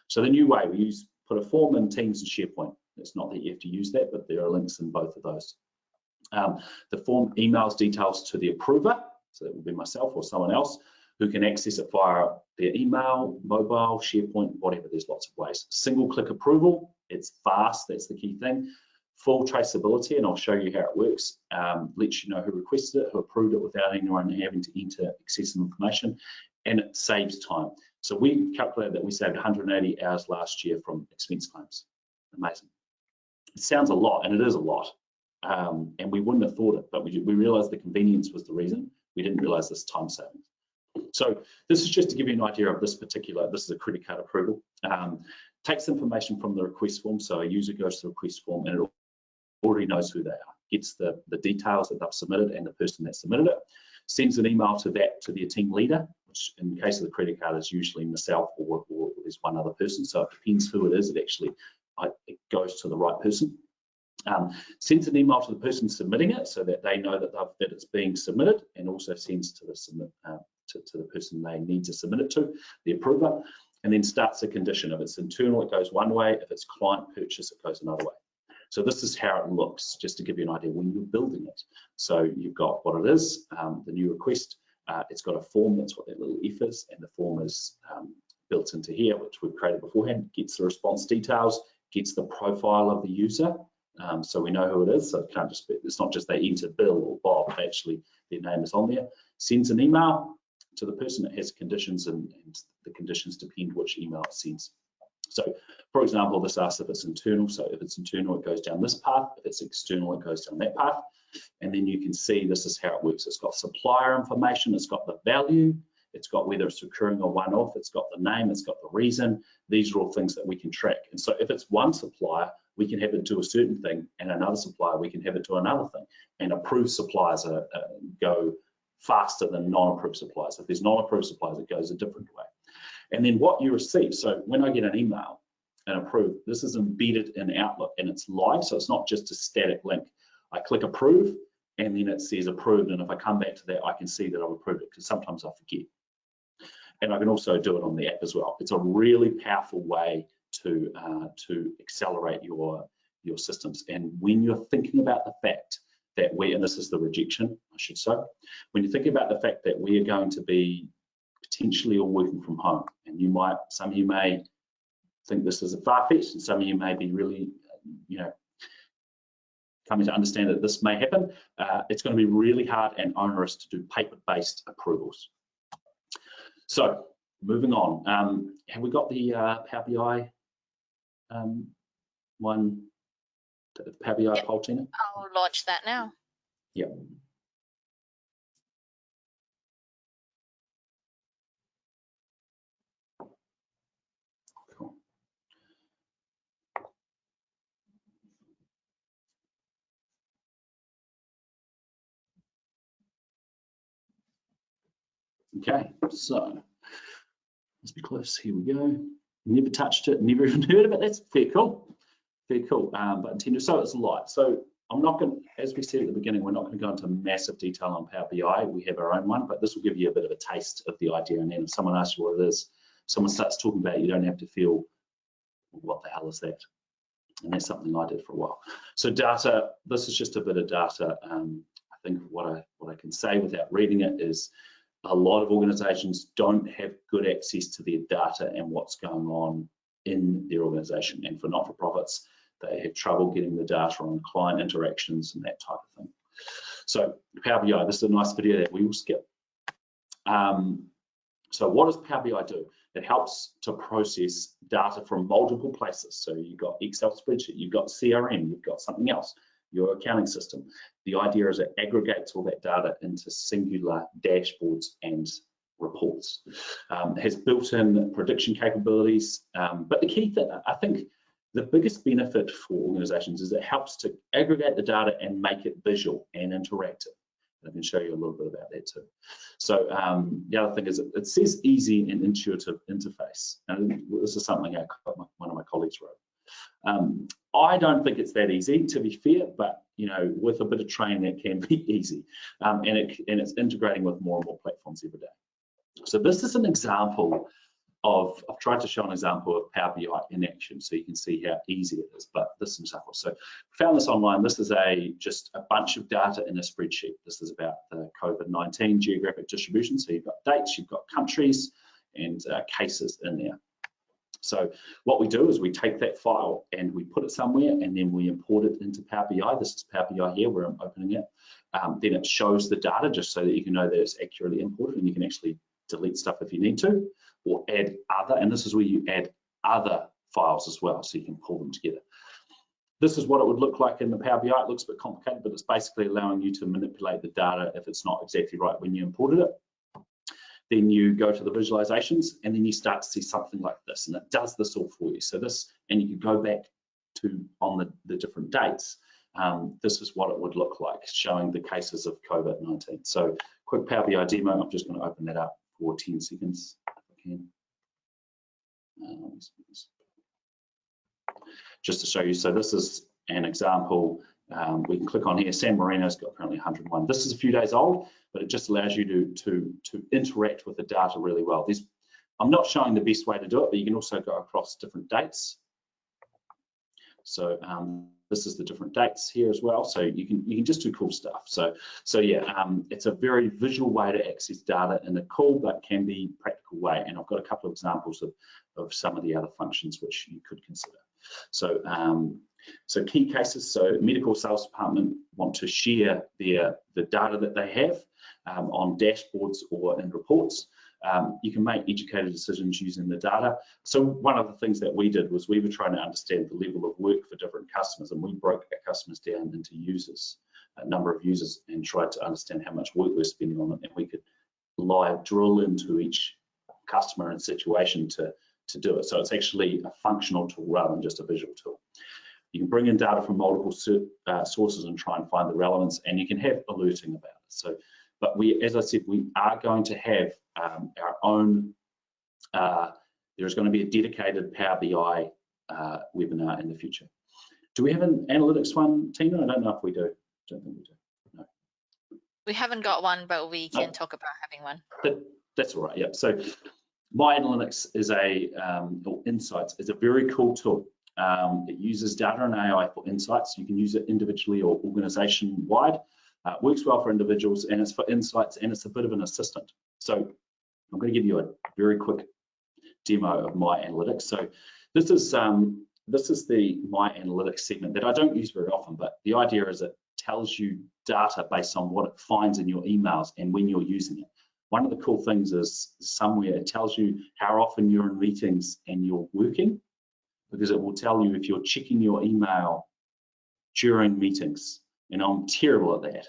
So the new way, we put a form in Teams and SharePoint. It's not that you have to use that, but there are links in both of those. The form emails details to the approver, so that will be myself or someone else, who can access it via their email, mobile, SharePoint, whatever. There's lots of ways. Single click approval, it's fast, that's the key thing. Full traceability, and I'll show you how it works. Lets you know who requested it, who approved it without anyone having to enter excessive information, and it saves time. So we calculated that we saved 180 hours last year from expense claims. Amazing. It sounds a lot, and it is a lot. And we wouldn't have thought it, but we realized the convenience was the reason. We didn't realize this time savings. So this is just to give you an idea of this is a credit card approval. Takes information from the request form. So a user goes to the request form and it already knows who they are, gets the details that they've submitted and the person that submitted it, sends an email to their team leader, which in the case of the credit card is usually myself or there's one other person. So it depends who it is. It goes to the right person. Sends an email to the person submitting it so that they know that it's being submitted, and also sends to the person they need to submit it to, the approver, and then starts a condition. If it's internal, it goes one way. If it's client purchase, it goes another way. So this is how it looks, just to give you an idea when you're building it. So you've got what it is, the new request. It's got a form, that's what that little F is, and the form is built into here, which we've created beforehand, gets the response details, gets the profile of the user, so we know who it is. So it can't just be, it's not just they enter Bill or Bob, actually their name is on there. Sends an email to the person that has conditions, and the conditions depend which email it sends. So for example, this asks if it's internal. So if it's internal, it goes down this path. If it's external, it goes down that path. And then you can see this is how it works. It's got supplier information, it's got the value, it's got whether it's recurring or one-off, it's got the name, it's got the reason. These are all things that we can track. And so if it's one supplier, we can have it do a certain thing, and another supplier, we can have it do another thing. And approved suppliers go faster than non-approved suppliers. If there's non-approved suppliers, it goes a different way. And then what you receive, so when I get an email and approved, this is embedded in Outlook and it's live, so it's not just a static link. I click approve and then it says approved, and if I come back to that, I can see that I've approved it, because sometimes I forget. And I can also do it on the app as well. It's a really powerful way to accelerate your systems. And when you're thinking about the fact that and this is the rejection, I should say, when you're thinking about the fact that we are going to be potentially all working from home, and some of you may think this is a far-fetched, and some of you may be really, coming to understand that this may happen. It's going to be really hard and onerous to do paper-based approvals. So moving on, have we got the Power BI one, the Power BI poll, Tina? I'll launch that now. Yep. Cool. Okay, so let's be close. Here we go. Never touched it, never even heard of it. That's fair cool. Very cool. But Nintendo, so it's light. So I'm not going to, as we said at the beginning, we're not going to go into massive detail on Power BI. We have our own one, but this will give you a bit of a taste of the idea. And then if someone asks you what it is, someone starts talking about it, you don't have to feel, what the hell is that? And that's something I did for a while. So data, this is just a bit of data. I think what I can say without reading it is a lot of organizations don't have good access to their data and what's going on in their organization. And for not-for-profits, they have trouble getting the data on client interactions and that type of thing. So Power BI, this is a nice video that we will skip. So what does Power BI do? It helps to process data from multiple places. So you've got Excel spreadsheet, you've got CRM, you've got something else, your accounting system. The idea is it aggregates all that data into singular dashboards and reports. It has built-in prediction capabilities, but the key thing, I think the biggest benefit for organizations is it helps to aggregate the data and make it visual and interactive. I can show you a little bit about that too. So the other thing is it says easy and intuitive interface. And this is something one of my colleagues wrote. I don't think it's that easy, to be fair, but with a bit of training, it can be easy. And it's integrating with more and more platforms every day. So this is an example of, I've tried to show an example of Power BI in action so you can see how easy it is, but this is an example. So found this online. This is just a bunch of data in a spreadsheet. This is about the COVID-19 geographic distribution. So you've got dates, you've got countries and cases in there. So what we do is we take that file and we put it somewhere and then we import it into Power BI. This is Power BI here where I'm opening it. Then it shows the data just so that you can know that it's accurately imported, and you can actually delete stuff if you need to, or add other, and this is where you add other files as well, so you can pull them together. This is what it would look like in the Power BI. It looks a bit complicated, but it's basically allowing you to manipulate the data if it's not exactly right when you imported it. Then you go to the visualizations, and then you start to see something like this, and it does this all for you. So this, and you can go back to on the different dates. This is what it would look like, showing the cases of COVID-19. So quick Power BI demo. I'm just going to open that up for 10 seconds if I can. Just to show you, so this is an example. We can click on here. San Marino's got currently 101. This is a few days old, but it just allows you to interact with the data really well. I'm not showing the best way to do it, but you can also go across different dates. So this is the different dates here as well. So you can just do cool stuff. So yeah, it's a very visual way to access data in a cool but can be practical way. And I've got a couple of examples of some of the other functions which you could consider. So key cases. So medical sales department want to share the data that they have on dashboards or in reports. You can make educated decisions using the data. So one of the things that we did was we were trying to understand the level of work for different customers, and we broke our customers down into users, a number of users, and tried to understand how much work we're spending on them, and we could live drill into each customer and situation to do it. So it's actually a functional tool rather than just a visual tool. You can bring in data from multiple sources and try and find the relevance, and you can have alerting about it. So, but as I said, we are going to have our own, there's going to be a dedicated Power BI webinar in the future. Do we have an analytics one, Tina? I don't know if we do. I don't think we do. No. We haven't got one, but we can talk about having one. That's all right, yeah. So My Analytics is or Insights is a very cool tool. It uses data and AI for insights. You can use it individually or organization-wide. Works well for individuals, and it's for insights, and it's a bit of an assistant. So I'm going to give you a very quick demo of My Analytics. So this is the My Analytics segment that I don't use very often, but the idea is it tells you data based on what it finds in your emails and when you're using it. One of the cool things is somewhere it tells you how often you're in meetings and you're working, because it will tell you if you're checking your email during meetings, and I'm terrible at that.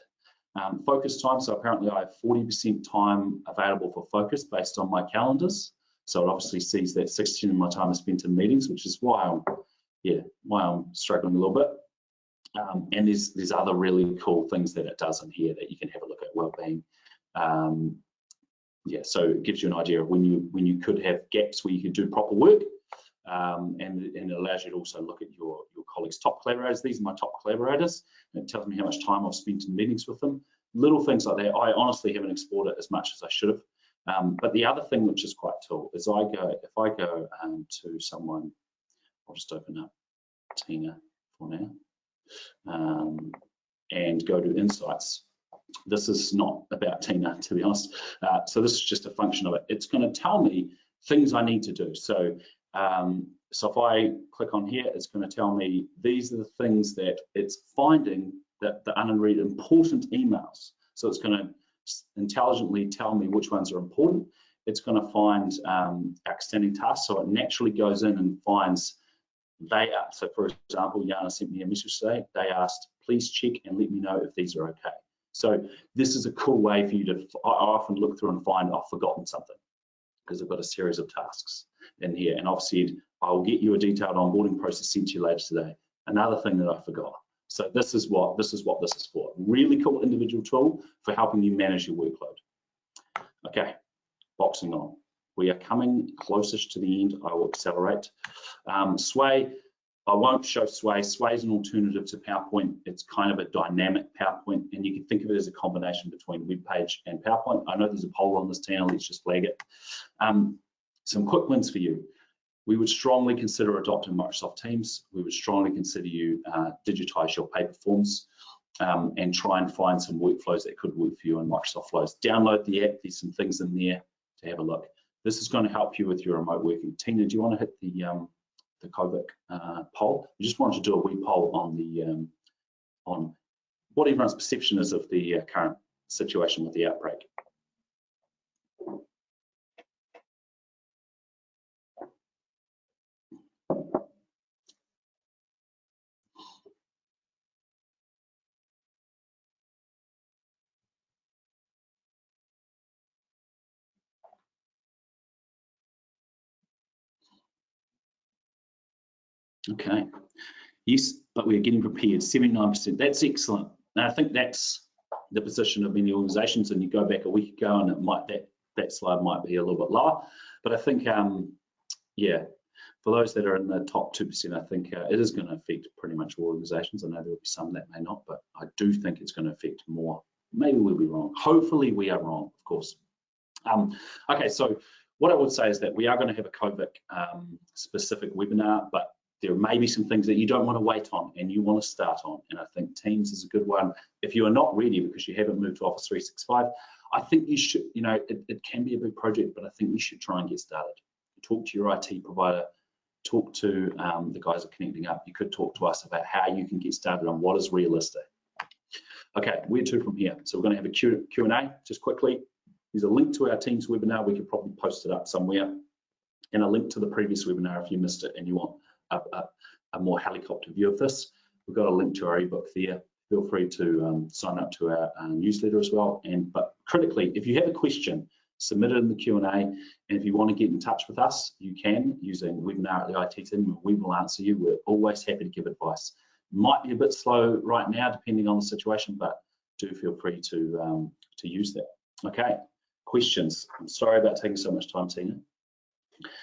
Focus time, so apparently I have 40% time available for focus based on my calendars. So it obviously sees that 60% of my time is spent in meetings, which is why I'm struggling a little bit. And there's other really cool things that it does in here that you can have a look at. Wellbeing. So it gives you an idea of when you could have gaps where you can do proper work. And it allows you to also look at your colleagues' top collaborators. These are my top collaborators, and it tells me how much time I've spent in meetings with them. Little things like that. I honestly haven't explored it as much as I should have. But the other thing which is quite cool is if I go to someone, I'll just open up Tina for now, and go to Insights. This is not about Tina, to be honest. So this is just a function of it. It's going to tell me things I need to do. So if I click on here, it's going to tell me these are the things that it's finding that the unread important emails. So it's going to intelligently tell me which ones are important, it's going to find outstanding tasks. So it naturally goes in and finds so for example, Yana sent me a message today. They asked, please check and let me know if these are okay. So this is a cool way for you to, I often look through and find I've forgotten something because I've got a series of tasks in here. And I've said, I'll get you a detailed onboarding process sent to you later today. Another thing that I forgot. So this is what this is for. Really cool individual tool for helping you manage your workload. Okay, boxing on. We are coming closest to the end. I will accelerate. Sway, I won't show Sway. Sway is an alternative to PowerPoint. It's kind of a dynamic PowerPoint, and you can think of it as a combination between web page and PowerPoint. I know there's a poll on this channel. Let's just flag it. Some quick wins for you. We would strongly consider adopting Microsoft Teams. We would strongly consider you digitize your paper forms and try and find some workflows that could work for you in Microsoft Flows. Download the app. There's some things in there to have a look. This is going to help you with your remote working. Tina, do you want to hit the COVID poll? We just wanted to do a wee poll on the on what everyone's perception is of the current situation with the outbreak. Okay. Yes, but we're getting prepared, 79%. That's excellent. And I think that's the position of many organizations, and you go back a week ago and it might that slide might be a little bit lower. But I think, yeah, for those that are in the top 2%, I think it is going to affect pretty much all organizations. I know there will be some that may not, but I do think it's going to affect more. Maybe we'll be wrong. Hopefully we are wrong, of course. Okay, so what I would say is that we are going to have a COVID specific webinar, but there may be some things that you don't want to wait on and you want to start on. And I think Teams is a good one. If you are not ready because you haven't moved to Office 365, I think you should, you know, it can be a big project, but I think you should try and get started. Talk to your IT provider, talk to the guys at Connecting Up. You could talk to us about how you can get started on what is realistic. Okay, where to from here? So we're going to have a Q&A just quickly. There's a link to our Teams webinar. We could probably post it up somewhere, and a link to the previous webinar if you missed it and you want a more helicopter view of this. We've got a link to our ebook there. Feel free to sign up to our newsletter as well. But critically, if you have a question, submit it in the Q&A. And if you want to get in touch with us, you can using webinar at the IT team. We will answer you. We're always happy to give advice. Might be a bit slow right now, depending on the situation, but do feel free to use that. Okay, questions. I'm sorry about taking so much time, Tina.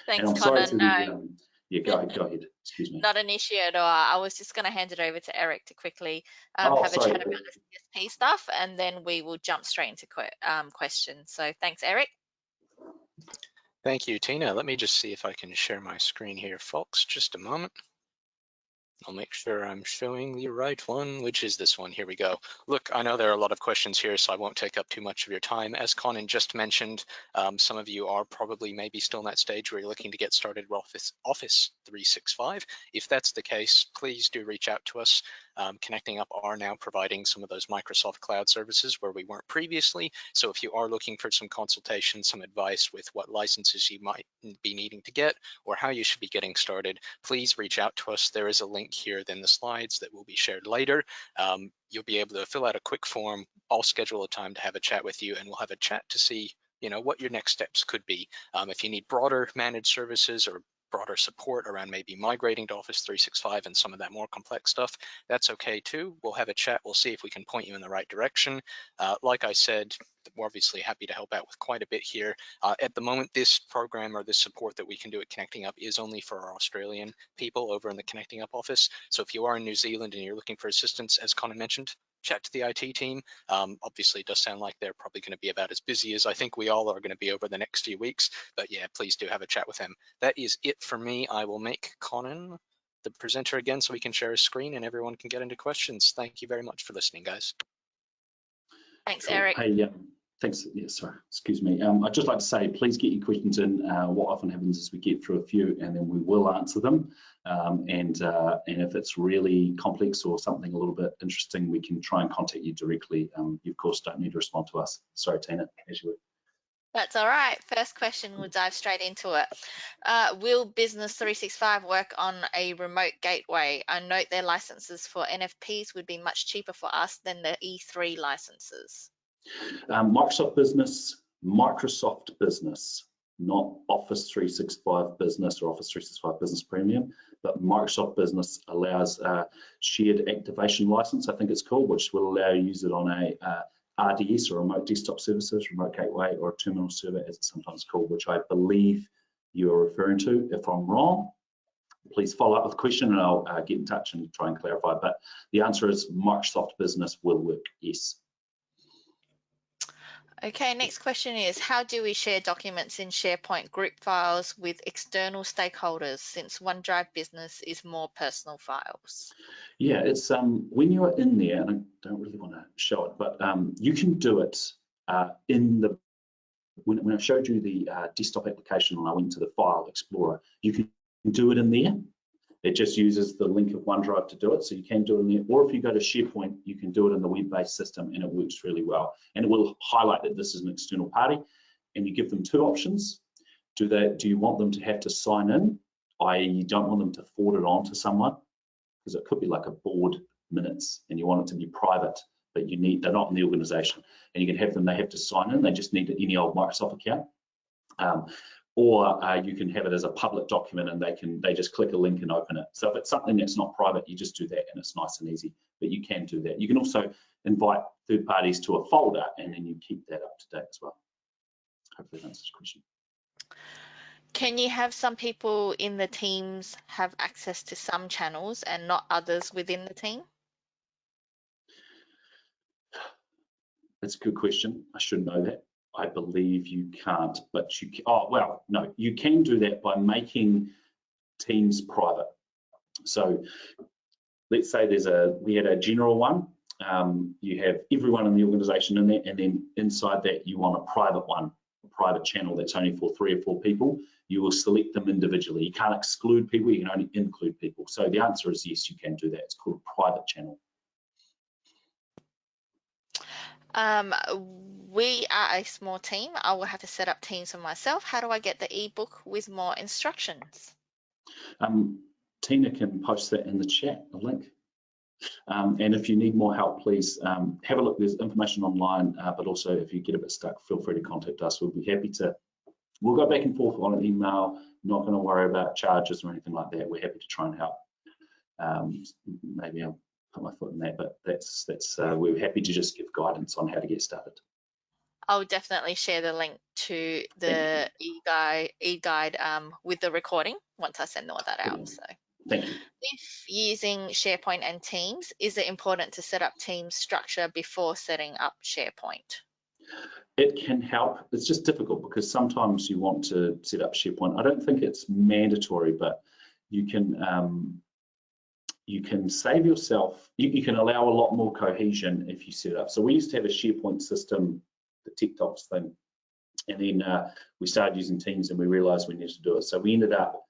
Thanks, and I'm Conan. sorry to yeah, go ahead. Excuse me. Not an issue at all. I was just going to hand it over to Eric to quickly have a chat about the CSP stuff, and then we will jump straight into questions. So thanks, Eric. Thank you, Tina. Let me just see if I can share my screen here, folks. Just a moment. I'll make sure I'm showing the right one, which is this one. Here we go. Look, I know there are a lot of questions here, so I won't take up too much of your time. As Conan just mentioned, some of you are probably maybe still in that stage where you're looking to get started with Office 365. If that's the case, please do reach out to us. Connecting Up are now providing some of those Microsoft Cloud services where we weren't previously. So if you are looking for some consultation, some advice with what licenses you might be needing to get or how you should be getting started, please reach out to us. There is a link here in the slides that will be shared later. You'll be able to fill out a quick form. I'll schedule a time to have a chat with you, and we'll have a chat to see, you know, what your next steps could be. If you need broader managed services or broader support around maybe migrating to Office 365 and some of that more complex stuff, that's okay too. We'll have a chat. We'll see if we can point you in the right direction. Like I said, we're obviously happy to help out with quite a bit here. At the moment, this program or this support that we can do at Connecting Up is only for our Australian people over in the Connecting Up office. So if you are in New Zealand and you're looking for assistance, as Conan mentioned, chat to the IT team. Obviously, it does sound like they're probably going to be about as busy as I think we all are going to be over the next few weeks. But yeah, please do have a chat with them. That is it for me. I will make Conan the presenter again so we can share his screen and everyone can get into questions. Thank you very much for listening, guys. Thanks, Eric. Hey, thanks. Yeah, sorry, excuse me. I'd just like to say, please get your questions in. What often happens is we get through a few and then we will answer them. And if it's really complex or something a little bit interesting, we can try and contact you directly. You, of course, don't need to respond to us. Sorry, Tina, as you would. That's all right. First question, we'll dive straight into it. Will Business 365 work on a remote gateway? I note their licenses for NFPs would be much cheaper for us than the E3 licenses. Microsoft Business, not Office 365 Business or Office 365 Business Premium, but Microsoft Business allows a shared activation license, I think it's called, which will allow you to use it on a RDS, or remote desktop services, remote gateway, or a terminal server, as it's sometimes called, which I believe you are referring to. If I'm wrong, please follow up with a question and I'll get in touch and try and clarify. But the answer is Microsoft Business will work, yes. Okay, next question is, how do we share documents in SharePoint group files with external stakeholders, since OneDrive Business is more personal files? Yeah, it's when you're in there, and I don't really want to show it, but you can do it in the, when I showed you the desktop application and I went to the File Explorer, you can do it in there. It just uses the link of OneDrive to do it, so you can do it in there. Or if you go to SharePoint, you can do it in the web-based system, and it works really well. And it will highlight that this is an external party, and you give them two options. Do you want them to have to sign in, i.e. you don't want them to forward it on to someone, because it could be like a board minutes, and you want it to be private, but they're not in the organization. And you can have them, they have to sign in, they just need any old Microsoft account. Or you can have it as a public document and they just click a link and open it. So if it's something that's not private, you just do that and it's nice and easy, but you can do that. You can also invite third parties to a folder and then you keep that up to date as well. Hopefully that answers the question. Can you have some people in the teams have access to some channels and not others within the team? That's a good question. I should know that. I believe you can't, but you can. Oh, well, no, you can do that by making teams private. So let's say we had a general one. You have everyone in the organization in there, and then inside that you want a private one, a private channel that's only for 3 or 4 people. You will select them individually. You can't exclude people, you can only include people. So the answer is yes, you can do that. It's called a private channel. We are a small team. I will have to set up Teams for myself. How do I get the ebook with more instructions? Tina can post that in the chat, a link. And if you need more help, please have a look. There's information online, but also if you get a bit stuck, feel free to contact us. We'll be happy to. We'll go back and forth on an email. Not going to worry about charges or anything like that. We're happy to try and help. Maybe I'll put my foot in that, but that's we're happy to just give guidance on how to get started. I'll definitely share the link to the e-guide with the recording once I send all that out. So, thank you. If using SharePoint and Teams, is it important to set up Teams structure before setting up SharePoint? It can help. It's just difficult because sometimes you want to set up SharePoint. I don't think it's mandatory, but you can save yourself. You can allow a lot more cohesion if you set it up. So we used to have a SharePoint system, the TechSoup thing, and then we started using Teams and we realized we needed to do it. So we ended up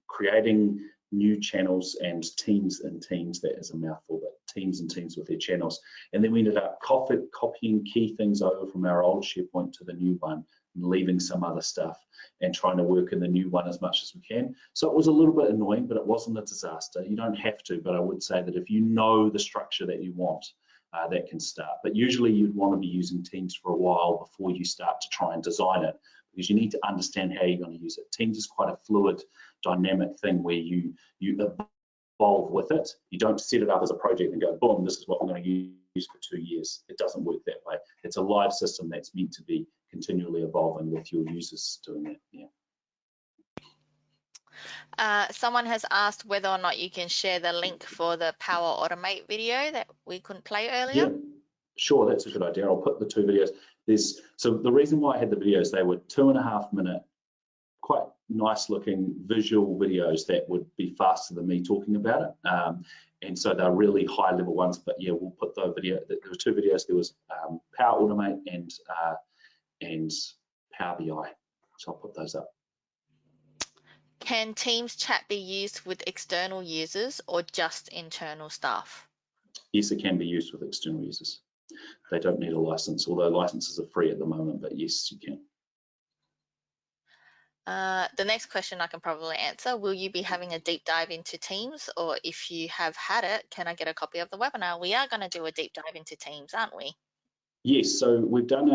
creating new channels and teams in Teams. That is a mouthful, but teams and teams with their channels. And then we ended up copying key things over from our old SharePoint to the new one and leaving some other stuff and trying to work in the new one as much as we can. So it was a little bit annoying, but it wasn't a disaster. You don't have to, but I would say that if you know the structure that you want, that can start. But usually you'd want to be using Teams for a while before you start to try and design it, because you need to understand how you're going to use it. Teams is quite a fluid, dynamic thing where you evolve with it. You don't set it up as a project and go, boom, this is what we're going to use for 2 years. It doesn't work that way. It's a live system that's meant to be continually evolving with your users doing that. Yeah. Someone has asked whether or not you can share the link for the Power Automate video that we couldn't play earlier. Yeah, sure, that's a good idea. I'll put the 2 videos. So the reason why I had the videos, they were 2.5 minute, quite nice looking visual videos that would be faster than me talking about it. And so they're really high level ones, but yeah, we'll put the video, there were 2 videos. There was Power Automate and Power BI. So I'll put those up. Can Teams chat be used with external users or just internal staff? Yes, it can be used with external users. They don't need a license, although licenses are free at the moment, but yes, you can. The next question I can probably answer, will you be having a deep dive into Teams, or if you have had it, can I get a copy of the webinar? We are going to do a deep dive into Teams, aren't we? Yes, so we've done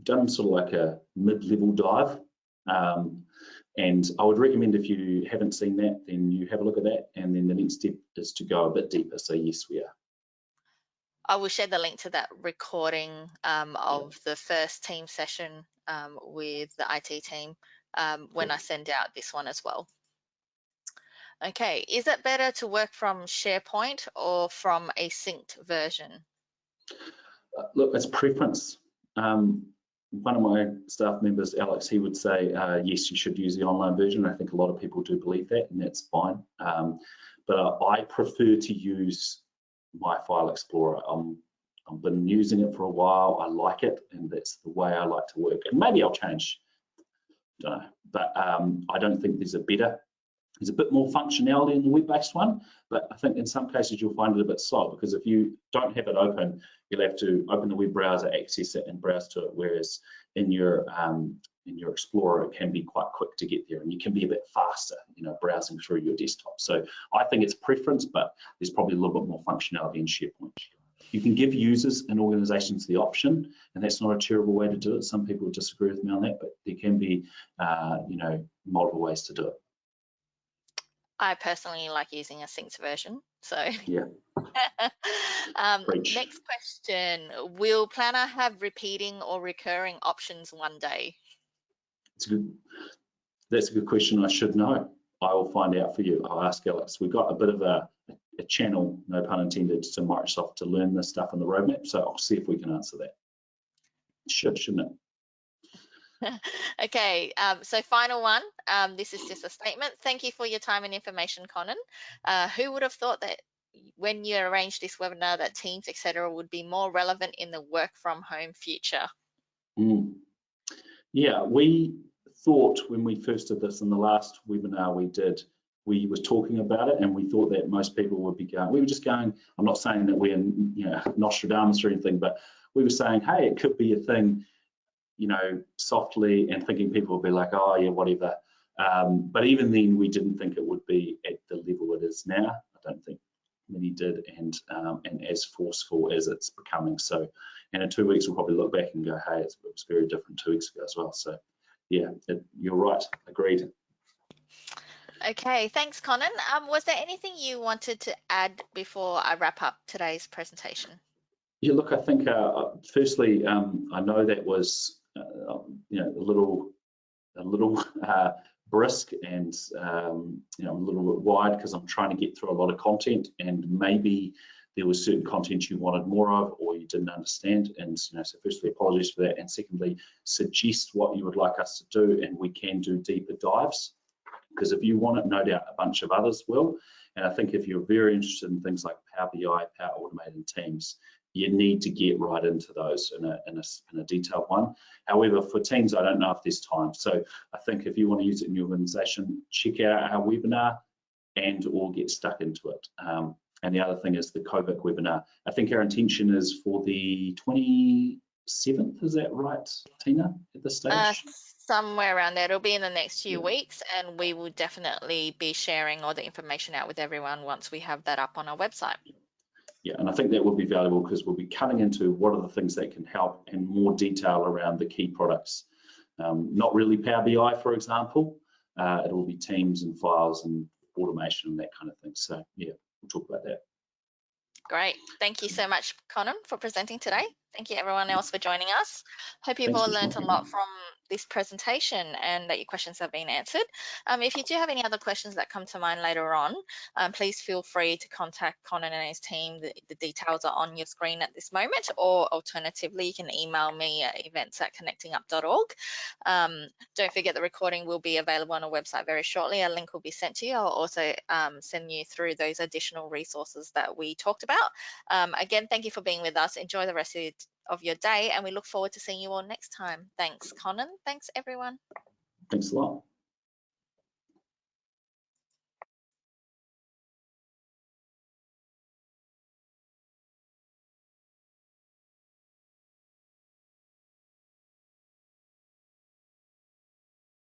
done sort of like a mid-level dive, and I would recommend if you haven't seen that, then you have a look at that, and then the next step is to go a bit deeper. So yes, we are. I will share the link to that recording of the first team session with the IT team when I send out this one as well. Okay, is it better to work from SharePoint or from a synced version? Look, it's preference. One of my staff members, Alex, he would say, yes, you should use the online version. I think a lot of people do believe that, and that's fine. But I prefer to use my file explorer. I've been using it for a while. I like it, and that's the way I like to work. And maybe I'll change, don't know. But I don't think there's a bit more functionality in the web-based one, but I think in some cases you'll find it a bit slow, because if you don't have it open, you'll have to open the web browser, access it, and browse to it. Whereas in your Explorer, it can be quite quick to get there, and you can be a bit faster, browsing through your desktop. So I think it's preference, but there's probably a little bit more functionality in SharePoint. You can give users and organizations the option, and that's not a terrible way to do it. Some people disagree with me on that, but there can be, multiple ways to do it. I personally like using a synced version. So yeah. Next question, will Planner have repeating or recurring options one day? That's a good question. I should know. I will find out for you. I'll ask Alex. We've got a bit of a channel, no pun intended, to Microsoft to learn this stuff on the roadmap. So I'll see if we can answer that. Shouldn't it? Okay, so final one. This is just a statement. Thank you for your time and information, Conan. Who would have thought that when you arranged this webinar that Teams, etc., would be more relevant in the work from home future? Yeah, we thought when we first did this in the last webinar we were talking about it, and we thought that most people would be going, we were just going, I'm not saying that we're Nostradamus or anything, but we were saying, hey, it could be a thing, softly, and thinking people would be like, oh yeah, whatever. But even then, we didn't think it would be at the level it is now. I don't think many did, and as forceful as it's becoming. So, and in 2 weeks, we'll probably look back and go, hey, it was very different 2 weeks ago as well. So, yeah, you're right. Agreed. Okay, thanks, Conan. Was there anything you wanted to add before I wrap up today's presentation? Yeah, look, I think firstly, I know that was a little brisk and a little bit wide, because I'm trying to get through a lot of content, and maybe there was certain content you wanted more of or you didn't understand. And so firstly, apologies for that, and secondly, suggest what you would like us to do, and we can do deeper dives, because if you want it, no doubt a bunch of others will. And I think if you're very interested in things like Power BI, Power Automate, and Teams, you need to get right into those in a detailed one. However, for Teams, I don't know if there's time. So I think if you want to use it in your organization, check out our webinar and or get stuck into it. And the other thing is the COVID webinar. I think our intention is for the 27th, is that right, Tina, at this stage? Somewhere around there. It'll be in the next few weeks, and we will definitely be sharing all the information out with everyone once we have that up on our website. Yeah, and I think that will be valuable, because we'll be cutting into what are the things that can help and more detail around the key products. Not really Power BI, for example. It will be Teams and files and automation and that kind of thing. So yeah, we'll talk about that. Great. Thank you so much, Conan, for presenting today. Thank you everyone else for joining us. Hope you've all learned a lot from this presentation and that your questions have been answered. If you do have any other questions that come to mind later on, please feel free to contact Conan and his team. The details are on your screen at this moment, or alternatively, you can email me at events@connectingup.org. Don't forget the recording will be available on our website very shortly. A link will be sent to you. I'll also send you through those additional resources that we talked about. Again, thank you for being with us. Enjoy the rest of your day, and we look forward to seeing you all next time. Thanks, Conan. Thanks, everyone. Thanks a lot.